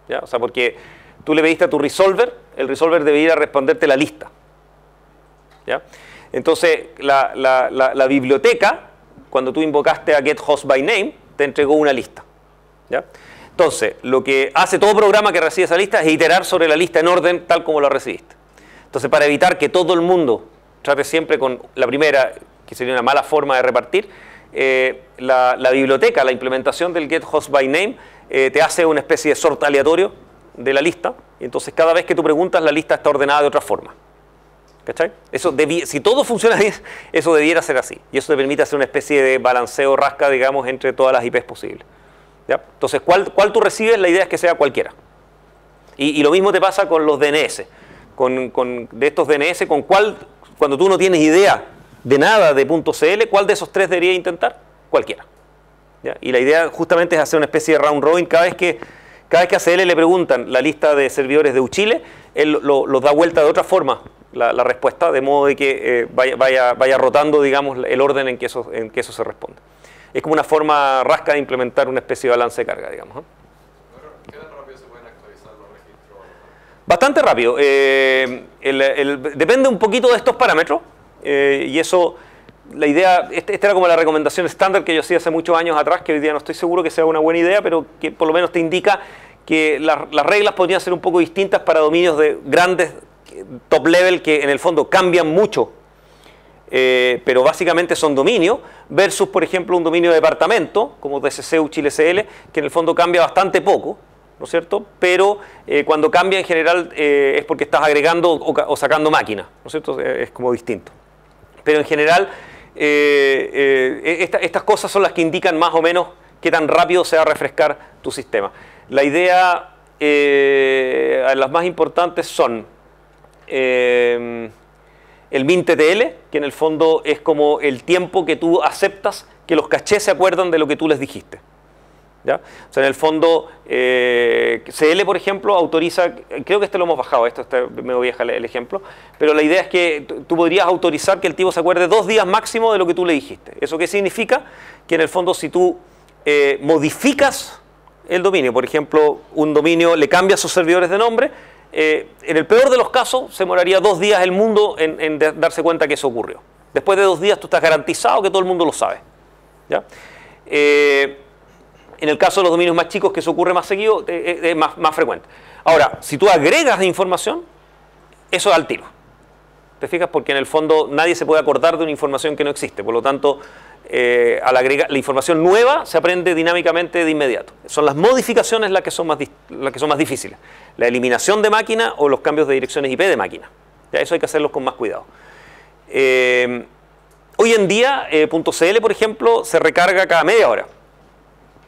¿Ya? O sea, porque tú le pediste a tu resolver, el resolver debería responderte la lista. ¿Ya? Entonces, la biblioteca, cuando tú invocaste a getHostByName, te entregó una lista. ¿Ya? Entonces, lo que hace todo programa que recibe esa lista es iterar sobre la lista en orden tal como la recibiste. Entonces, para evitar que todo el mundo trate siempre con la primera, que sería una mala forma de repartir. La biblioteca, la implementación del getHostByName te hace una especie de sort aleatorio de la lista, y entonces cada vez que tú preguntas la lista está ordenada de otra forma. ¿Cachai? Si todo funciona bien, eso debiera ser así, y eso te permite hacer una especie de balanceo rasca, digamos, entre todas las IPs posibles. ¿Ya? Entonces, ¿cuál tú recibes? La idea es que sea cualquiera. Y lo mismo te pasa con los DNS. De estos DNS, cuando tú no tienes idea de nada de .cl, ¿cuál de esos tres deberías intentar? Cualquiera. ¿Ya? Y la idea justamente es hacer una especie de round robin. Cada vez que a CL le preguntan la lista de servidores de Uchile, él los da vuelta de otra forma la respuesta, de modo de que vaya rotando, digamos, el orden en que eso se responde. Es como una forma rasca de implementar una especie de balance de carga, digamos. ¿Qué tan rápido se pueden actualizar los registros? Bastante rápido. Depende un poquito de estos parámetros, y eso, la idea, esta era como la recomendación estándar que yo hacía hace muchos años atrás, que hoy día no estoy seguro que sea una buena idea, pero que por lo menos te indica que las reglas podrían ser un poco distintas para dominios de grandes top level que en el fondo cambian mucho, pero básicamente son dominios, versus por ejemplo un dominio de departamento como DCC Uchile CL, que en el fondo cambia bastante poco, ¿no es cierto? Pero cuando cambia en general es porque estás agregando o sacando máquinas, ¿no es cierto? Es como distinto. Pero en general estas cosas son las que indican más o menos qué tan rápido se va a refrescar tu sistema. La idea, las más importantes son el min.ttl, que en el fondo es como el tiempo que tú aceptas que los cachés se acuerdan de lo que tú les dijiste. ¿Ya? O sea, en el fondo, CL, por ejemplo, autoriza, creo que lo hemos bajado, me voy a dejar el ejemplo, pero la idea es que tú podrías autorizar que el tipo se acuerde 2 días máximo de lo que tú le dijiste. ¿Eso qué significa? Que en el fondo, si tú modificas el dominio, por ejemplo, un dominio le cambia sus servidores de nombre, en el peor de los casos, se demoraría 2 días el mundo en darse cuenta que eso ocurrió. Después de 2 días tú estás garantizado que todo el mundo lo sabe. ¿Ya? En el caso de los dominios más chicos, que eso ocurre más seguido, es más frecuente. Ahora, si tú agregas información, eso da al tiro. ¿Te fijas? Porque en el fondo nadie se puede acordar de una información que no existe. Por lo tanto, al agregar la información nueva se aprende dinámicamente de inmediato. Son las modificaciones las que son más difíciles. La eliminación de máquina o los cambios de direcciones IP de máquina. ¿Ya? Eso hay que hacerlos con más cuidado. Hoy en día, .cl, por ejemplo, se recarga cada media hora.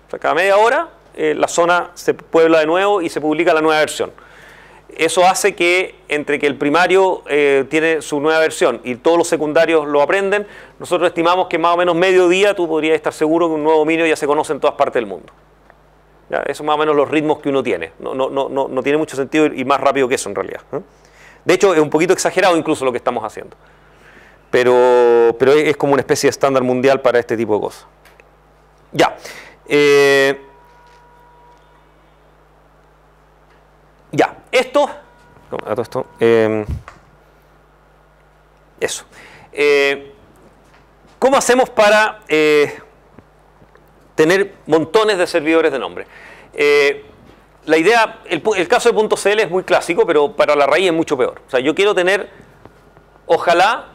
O sea, cada media hora la zona se puebla de nuevo y se publica la nueva versión. Eso hace que entre que el primario tiene su nueva versión y todos los secundarios lo aprenden, nosotros estimamos que más o menos medio día tú podrías estar seguro que un nuevo dominio ya se conoce en todas partes del mundo. ¿Ya? Eso más o menos los ritmos que uno tiene. No tiene mucho sentido ir más rápido que eso en realidad. De hecho, es un poquito exagerado incluso lo que estamos haciendo. Pero es como una especie de estándar mundial para este tipo de cosas. Ya. Ya, eso. ¿Cómo hacemos para tener montones de servidores de nombre? La idea, el caso de .cl es muy clásico, pero para la raíz es mucho peor. O sea, yo quiero tener, ojalá,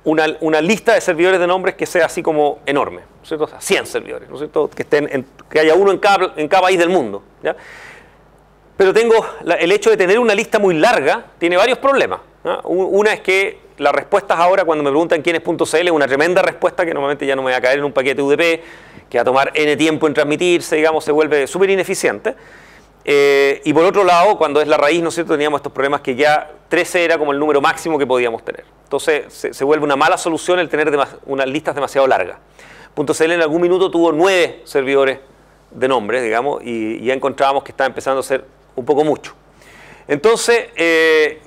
una lista de servidores de nombres que sea así como enorme, ¿no es cierto? O sea, 100 servidores, ¿no es cierto? Que haya uno en cada país del mundo, ¿ya? Pero el hecho de tener una lista muy larga tiene varios problemas, ¿no? Una es que las respuestas ahora, cuando me preguntan quién es .cl, es una tremenda respuesta que normalmente ya no me va a caer en un paquete UDP, que va a tomar N tiempo en transmitirse, digamos, se vuelve súper ineficiente. Y por otro lado, cuando es la raíz, ¿no es cierto?, teníamos estos problemas que ya 13 era como el número máximo que podíamos tener. Entonces se vuelve una mala solución el tener unas listas demasiado largas. .cl en algún minuto tuvo 9 servidores de nombres, digamos, y ya encontrábamos que estaba empezando a ser un poco mucho. Entonces, de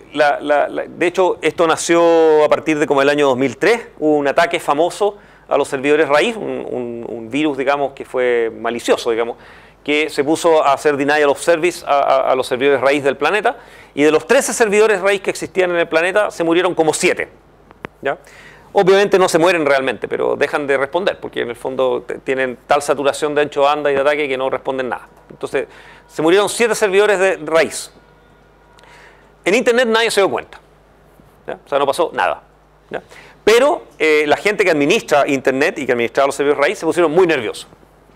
hecho, esto nació a partir de como el año 2003, hubo un ataque famoso a los servidores raíz, un virus, digamos, que fue malicioso, digamos, que se puso a hacer denial of service a los servidores raíz del planeta, y de los 13 servidores raíz que existían en el planeta, se murieron como 7. ¿Ya? Obviamente no se mueren realmente, pero dejan de responder, porque en el fondo tienen tal saturación de ancho de banda y de ataque que no responden nada. Entonces, se murieron 7 servidores de raíz. En Internet nadie se dio cuenta. ¿Ya? O sea, no pasó nada. ¿ya? Pero la gente que administra Internet y que administraba los servidores raíz se pusieron muy nerviosos,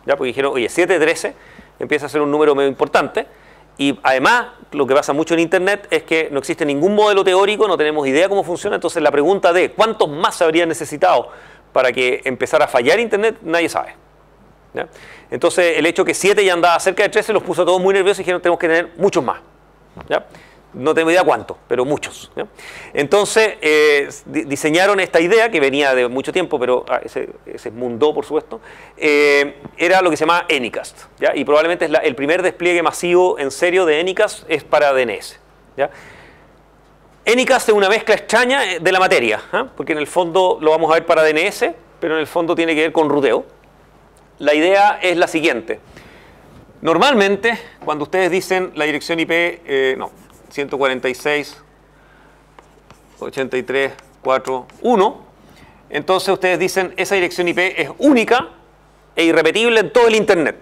¿ya? Porque dijeron, oye, 7 de 13 empieza a ser un número medio importante. Y además, lo que pasa mucho en Internet es que no existe ningún modelo teórico, no tenemos idea cómo funciona. Entonces la pregunta de cuántos más se habrían necesitado para que empezara a fallar Internet, nadie sabe, ¿ya? Entonces el hecho que 7 ya andaba cerca de 13 los puso a todos muy nerviosos y dijeron, tenemos que tener muchos más, ¿ya? No tengo idea cuántos, pero muchos, ¿ya? Entonces diseñaron esta idea que venía de mucho tiempo, pero ese mundó, por supuesto. Era lo que se llama Anycast, ¿ya? Y probablemente es el primer despliegue masivo en serio de Anycast es para DNS, ¿ya? Anycast es una mezcla extraña de la materia, ¿eh? Porque en el fondo lo vamos a ver para DNS, pero en el fondo tiene que ver con ruteo. La idea es la siguiente. Normalmente, cuando ustedes dicen la dirección IP, 146.83.4.1, entonces ustedes dicen esa dirección IP es única e irrepetible en todo el Internet.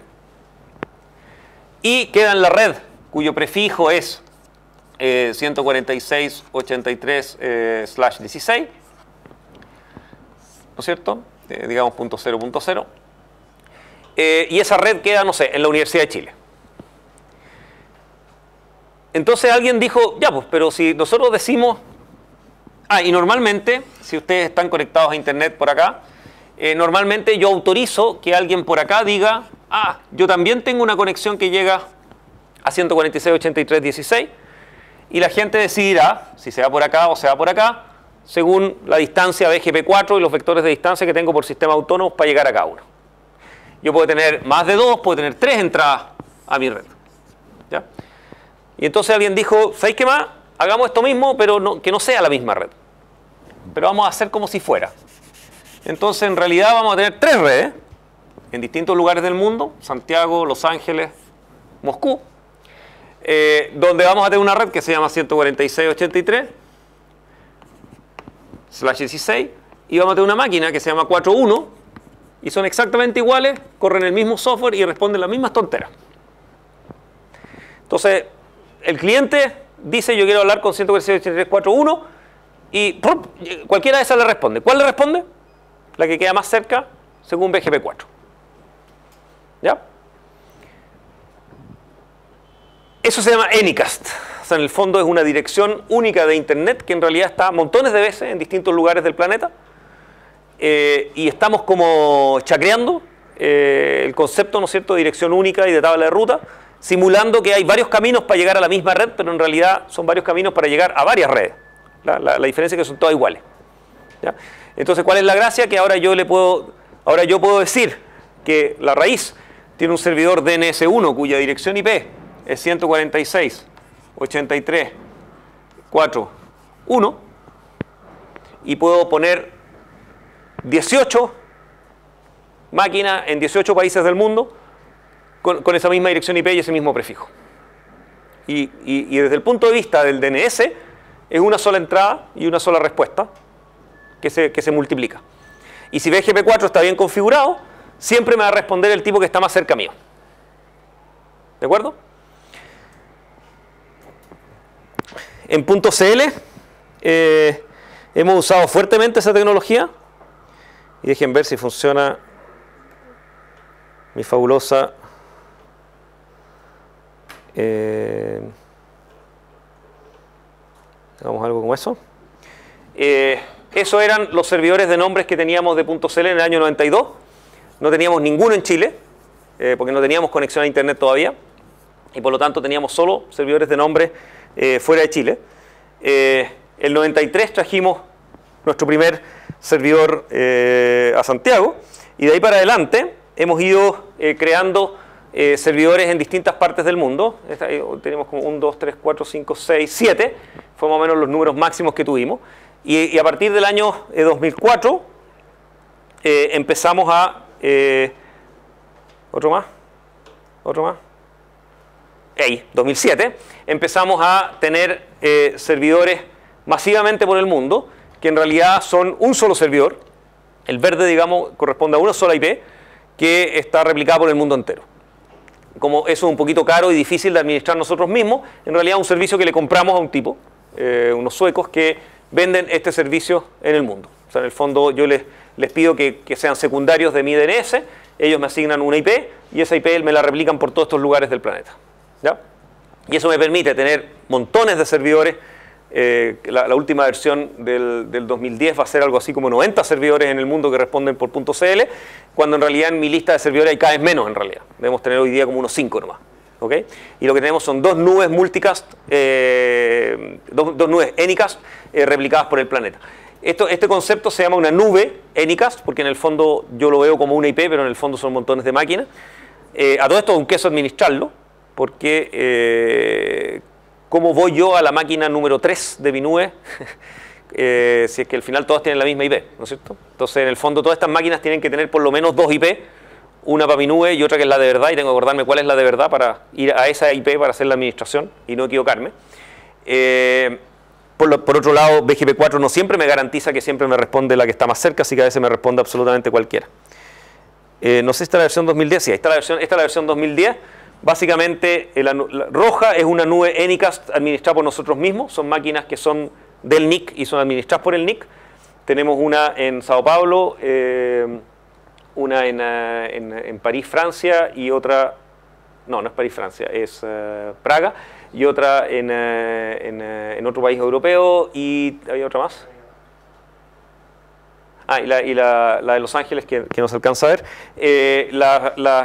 Y queda en la red cuyo prefijo es 146.83/16, ¿no es cierto? Digamos .0.0. Y esa red queda, no sé, en la Universidad de Chile. Entonces alguien dijo, ya pues, pero si nosotros decimos... y normalmente, si ustedes están conectados a Internet por acá, normalmente yo autorizo que alguien por acá diga, yo también tengo una conexión que llega a 146.83.16, y la gente decidirá si se va por acá o se va por acá, según la distancia BGP4 y los vectores de distancia que tengo por sistema autónomo para llegar a cada uno. Yo puedo tener más de 2, puedo tener 3 entradas a mi red, ¿ya? Y entonces alguien dijo, ¿sabéis qué más? Hagamos esto mismo, pero que no sea la misma red. Pero vamos a hacer como si fuera. Entonces, en realidad vamos a tener 3 redes en distintos lugares del mundo, Santiago, Los Ángeles, Moscú, donde vamos a tener una red que se llama 146.83/16, y vamos a tener una máquina que se llama 4.1, y son exactamente iguales, corren el mismo software y responden las mismas tonteras. Entonces, el cliente dice, yo quiero hablar con 146.83.4.1, y cualquiera de esas le responde. ¿Cuál le responde? La que queda más cerca, según BGP4. ¿Ya? Eso se llama Anycast. O sea, en el fondo es una dirección única de Internet que en realidad está montones de veces en distintos lugares del planeta. Y estamos como chacreando el concepto, ¿no es cierto?, de dirección única y de tabla de ruta, simulando que hay varios caminos para llegar a la misma red, pero en realidad son varios caminos para llegar a varias redes. La diferencia es que son todas iguales, ¿ya? Entonces, ¿cuál es la gracia? Que ahora yo puedo decir que la raíz tiene un servidor DNS1 cuya dirección IP es 146.83.4.1, y puedo poner 18 máquinas en 18 países del mundo con esa misma dirección IP y ese mismo prefijo. Y desde el punto de vista del DNS, es una sola entrada y una sola respuesta que se multiplica. Y si BGP4 está bien configurado, siempre me va a responder el tipo que está más cerca mío. ¿De acuerdo? En .cl hemos usado fuertemente esa tecnología. Y dejen ver si funciona mi fabulosa... hagamos algo como eso. Eso eran los servidores de nombres que teníamos de .cl en el año 92. No teníamos ninguno en Chile, porque no teníamos conexión a Internet todavía, y por lo tanto teníamos solo servidores de nombres fuera de Chile. El 93 trajimos nuestro primer servidor a Santiago, y de ahí para adelante hemos ido creando servidores en distintas partes del mundo. Tenemos como 1, 2, 3, 4, 5, 6, 7, fue más o menos los números máximos que tuvimos. Y a partir del año 2004 empezamos a... ¿Otro más? 2007 empezamos a tener servidores masivamente por el mundo, que en realidad son un solo servidor. El verde, digamos, corresponde a una sola IP que está replicada por el mundo entero. Como eso es un poquito caro y difícil de administrar nosotros mismos, en realidad es un servicio que le compramos a un tipo, unos suecos, que venden este servicio en el mundo. O sea, en el fondo yo les pido que sean secundarios de mi DNS, ellos me asignan una IP y esa IP me la replican por todos estos lugares del planeta. ¿Ya? Y eso me permite tener montones de servidores. La última versión del 2010 va a ser algo así como 90 servidores en el mundo que responden por .cl, cuando en realidad en mi lista de servidores hay cada vez menos en realidad. Debemos tener hoy día como unos 5 nomás. ¿Okay? Y lo que tenemos son 2 nubes multicast, dos nubes Anycast replicadas por el planeta. Este concepto se llama una nube Anycast, porque en el fondo yo lo veo como una IP, pero en el fondo son montones de máquinas. A todo esto es un queso administrarlo, porque ¿cómo voy yo a la máquina número 3 de mi nube? Si es que al final todas tienen la misma IP, ¿no es cierto? Entonces, en el fondo, todas estas máquinas tienen que tener por lo menos 2 IP, una para mi nube y otra que es la de verdad, y tengo que acordarme cuál es la de verdad para ir a esa IP para hacer la administración y no equivocarme. Por otro lado, BGP4 no siempre me garantiza que siempre me responde la que está más cerca, así que a veces me responde absolutamente cualquiera. No sé si está la versión 2010, sí, esta es la versión 2010. Básicamente, la roja es una nube Anycast administrada por nosotros mismos. Son máquinas que son del NIC y son administradas por el NIC. Tenemos una en Sao Paulo, una en París, Francia, y otra... No es París, Francia, es Praga, y otra en otro país europeo, y hay otra más. Y la de Los Ángeles, que no se alcanza a ver.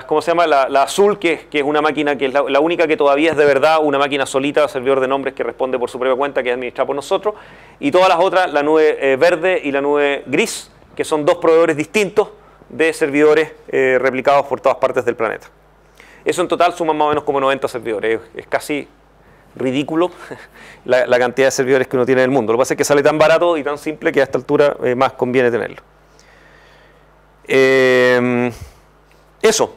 ¿Cómo se llama? La azul, que es una máquina que es la única que todavía es de verdad una máquina solita, servidor de nombres que responde por su propia cuenta, que es administrada por nosotros. Y todas las otras, la nube verde y la nube gris, que son 2 proveedores distintos de servidores replicados por todas partes del planeta. Eso en total suma más o menos como 90 servidores. Es casi ridículo la cantidad de servidores que uno tiene en el mundo. Lo que pasa es que sale tan barato y tan simple que a esta altura más conviene tenerlo. Eso.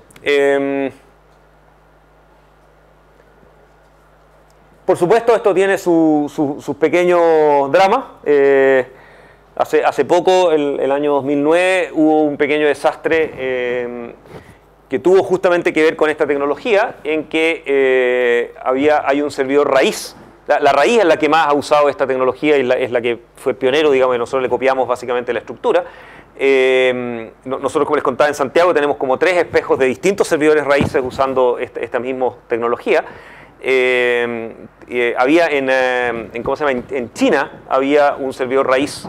Por supuesto, esto tiene sus pequeños dramas. Hace poco, el año 2009, hubo un pequeño desastre que tuvo justamente que ver con esta tecnología, en que hay un servidor raíz. La raíz es la que más ha usado esta tecnología y es la que fue pionero, digamos, y nosotros le copiamos básicamente la estructura. Nosotros, como les contaba, en Santiago tenemos como 3 espejos de distintos servidores raíces usando esta misma tecnología. Había ¿cómo se llama? En China había un servidor raíz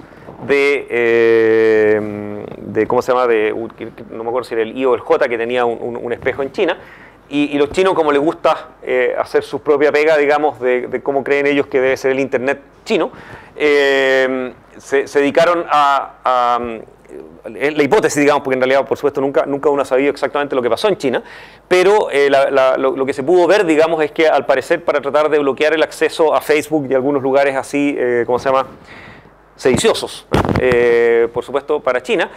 ¿cómo se llama? No me acuerdo si era el I o el J, que tenía un espejo en China. Y los chinos, como les gusta hacer su propia pega, digamos, de cómo creen ellos que debe ser el Internet chino, se dedicaron a la hipótesis, digamos, porque en realidad, por supuesto, nunca uno ha sabido exactamente lo que pasó en China, pero lo que se pudo ver, digamos, es que al parecer, para tratar de bloquear el acceso a Facebook y algunos lugares así, ¿cómo se llama?, sediciosos, por supuesto, para China,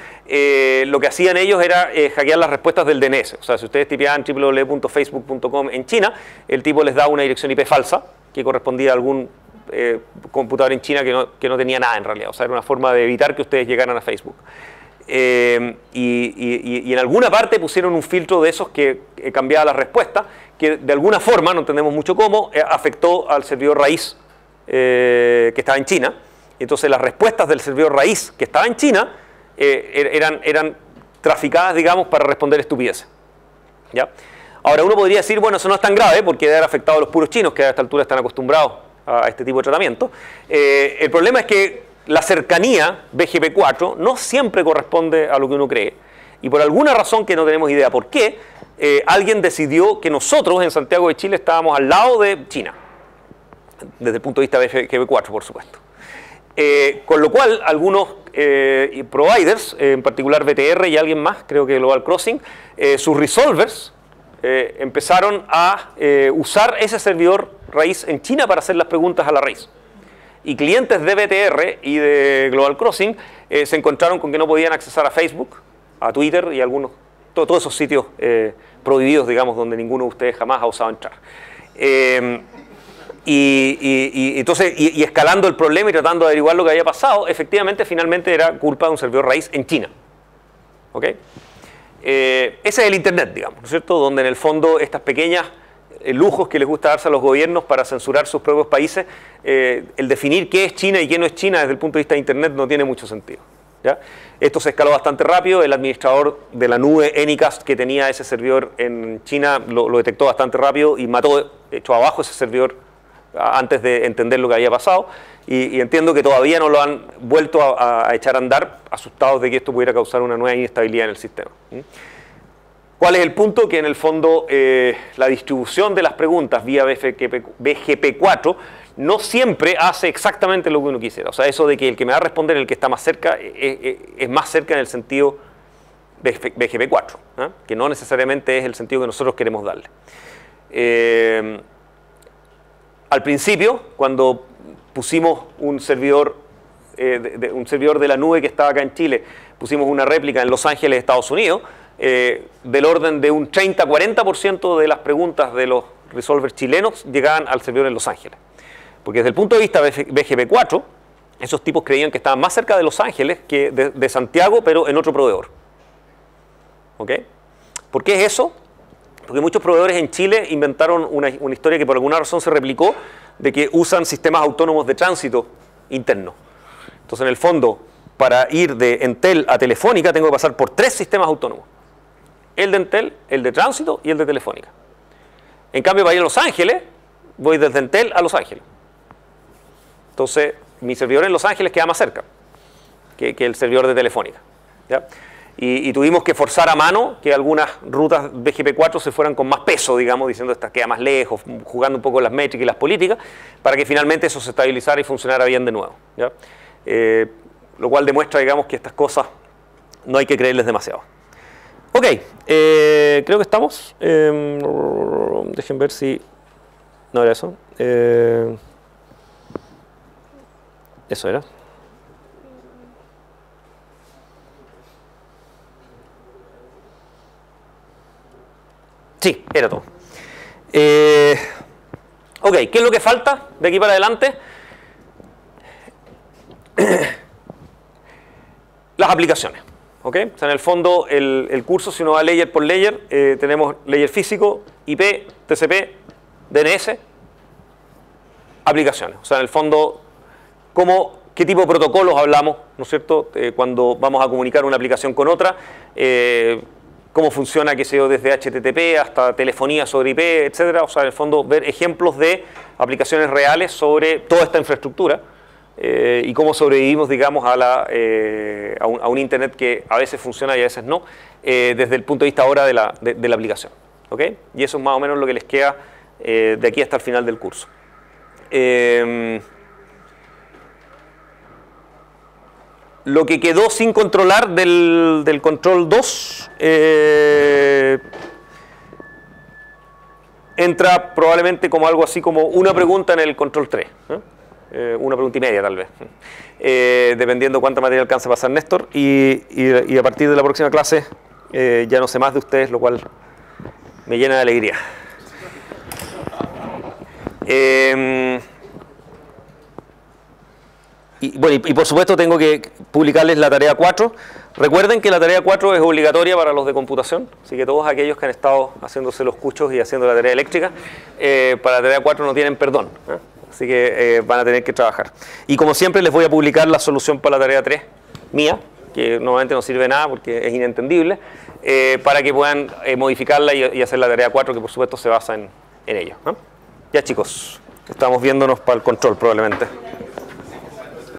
lo que hacían ellos era hackear las respuestas del DNS. O sea, si ustedes tipeaban www.facebook.com en China, el tipo les da una dirección IP falsa que correspondía a algún computador en China que no tenía nada en realidad. O sea, era una forma de evitar que ustedes llegaran a Facebook. Y en alguna parte pusieron un filtro de esos que cambiaba la respuesta, que de alguna forma, no entendemos mucho cómo, afectó al servidor raíz que estaba en China. Entonces las respuestas del servidor raíz que estaba en China eran traficadas, digamos, para responder estupideces. ¿Ya? Ahora uno podría decir, bueno, eso no es tan grave porque debe haber afectado a los puros chinos, que a esta altura están acostumbrados a este tipo de tratamiento. El problema es que la cercanía BGP4 no siempre corresponde a lo que uno cree. Y por alguna razón que no tenemos idea por qué, alguien decidió que nosotros en Santiago de Chile estábamos al lado de China. Desde el punto de vista de BGP4, por supuesto. Con lo cual, algunos providers, en particular BTR y alguien más, creo que Global Crossing, sus resolvers empezaron a usar ese servidor raíz en China para hacer las preguntas a la raíz. Y clientes de BTR y de Global Crossing se encontraron con que no podían accesar a Facebook, a Twitter y algunos, todos esos sitios prohibidos, digamos, donde ninguno de ustedes jamás ha osado entrar. Entonces, escalando el problema y tratando de averiguar lo que había pasado, efectivamente, finalmente era culpa de un servidor raíz en China. ¿Okay? Ese es el Internet, digamos, ¿no es cierto? Donde en el fondo estas pequeñas lujos que les gusta darse a los gobiernos para censurar sus propios países, el definir qué es China y qué no es China desde el punto de vista de Internet no tiene mucho sentido, ¿ya? Esto se escaló bastante rápido. El administrador de la nube Anycast que tenía ese servidor en China lo detectó bastante rápido y mató, echó abajo ese servidor antes de entender lo que había pasado. Y entiendo que todavía no lo han vuelto a echar a andar, asustados de que esto pudiera causar una nueva inestabilidad en el sistema. ¿Cuál es el punto? Que en el fondo la distribución de las preguntas vía BGP4 no siempre hace exactamente lo que uno quisiera. O sea, eso de que el que me va a responder, el que está más cerca, es más cerca en el sentido BGP4, ¿eh? Que no necesariamente es el sentido que nosotros queremos darle. Al principio, cuando pusimos un servidor de la nube que estaba acá en Chile, pusimos una réplica en Los Ángeles, Estados Unidos, del orden de un 30-40% de las preguntas de los resolvers chilenos llegaban al servidor en Los Ángeles. Porque desde el punto de vista BGP4, esos tipos creían que estaban más cerca de Los Ángeles que de Santiago, pero en otro proveedor. ¿Ok? ¿Por qué es eso? Porque muchos proveedores en Chile inventaron una historia que por alguna razón se replicó, de que usan sistemas autónomos de tránsito interno. Entonces, en el fondo, para ir de Entel a Telefónica, tengo que pasar por 3 sistemas autónomos. El de Entel, el de tránsito y el de Telefónica. En cambio, para ir a Los Ángeles, voy desde Entel a Los Ángeles. Entonces, mi servidor en Los Ángeles queda más cerca que el servidor de Telefónica, ¿ya? Y tuvimos que forzar a mano que algunas rutas BGP4 se fueran con más peso, digamos, diciendo esta queda más lejos, jugando un poco las métricas y las políticas, para que finalmente eso se estabilizara y funcionara bien de nuevo, ¿ya? Lo cual demuestra, digamos, que estas cosas no hay que creerles demasiado. Ok, creo que estamos. Dejen ver si... No era eso. Eso era. Sí, era todo. Ok, ¿qué es lo que falta de aquí para adelante? Las aplicaciones. ¿Ok? O sea, en el fondo, el curso, si uno va layer por layer, tenemos layer físico, IP, TCP, DNS, aplicaciones. O sea, en el fondo, ¿qué tipo de protocolos hablamos, ¿no es cierto?, cuando vamos a comunicar una aplicación con otra, cómo funciona, qué sé yo, desde HTTP hasta telefonía sobre IP, etcétera. O sea, en el fondo, ver ejemplos de aplicaciones reales sobre toda esta infraestructura y cómo sobrevivimos, digamos, a un Internet que a veces funciona y a veces no, desde el punto de vista ahora de la aplicación. ¿Ok? Y eso es más o menos lo que les queda de aquí hasta el final del curso. Lo que quedó sin controlar del control 2 entra probablemente como algo así como una pregunta en el control 3. Una pregunta y media tal vez, dependiendo cuánta materia alcance a pasar Néstor. Y a partir de la próxima clase ya no sé más de ustedes, lo cual me llena de alegría. Y por supuesto tengo que publicarles la tarea 4. Recuerden que la tarea 4 es obligatoria para los de computación, así que todos aquellos que han estado haciéndose los cuchos y haciendo la tarea eléctrica, para la tarea 4 no tienen perdón, así que van a tener que trabajar. Y como siempre les voy a publicar la solución para la tarea 3 mía, que normalmente no sirve de nada porque es inentendible, para que puedan modificarla y hacer la tarea 4, que por supuesto se basa en ello. Ya chicos, estamos viéndonos para el control probablemente.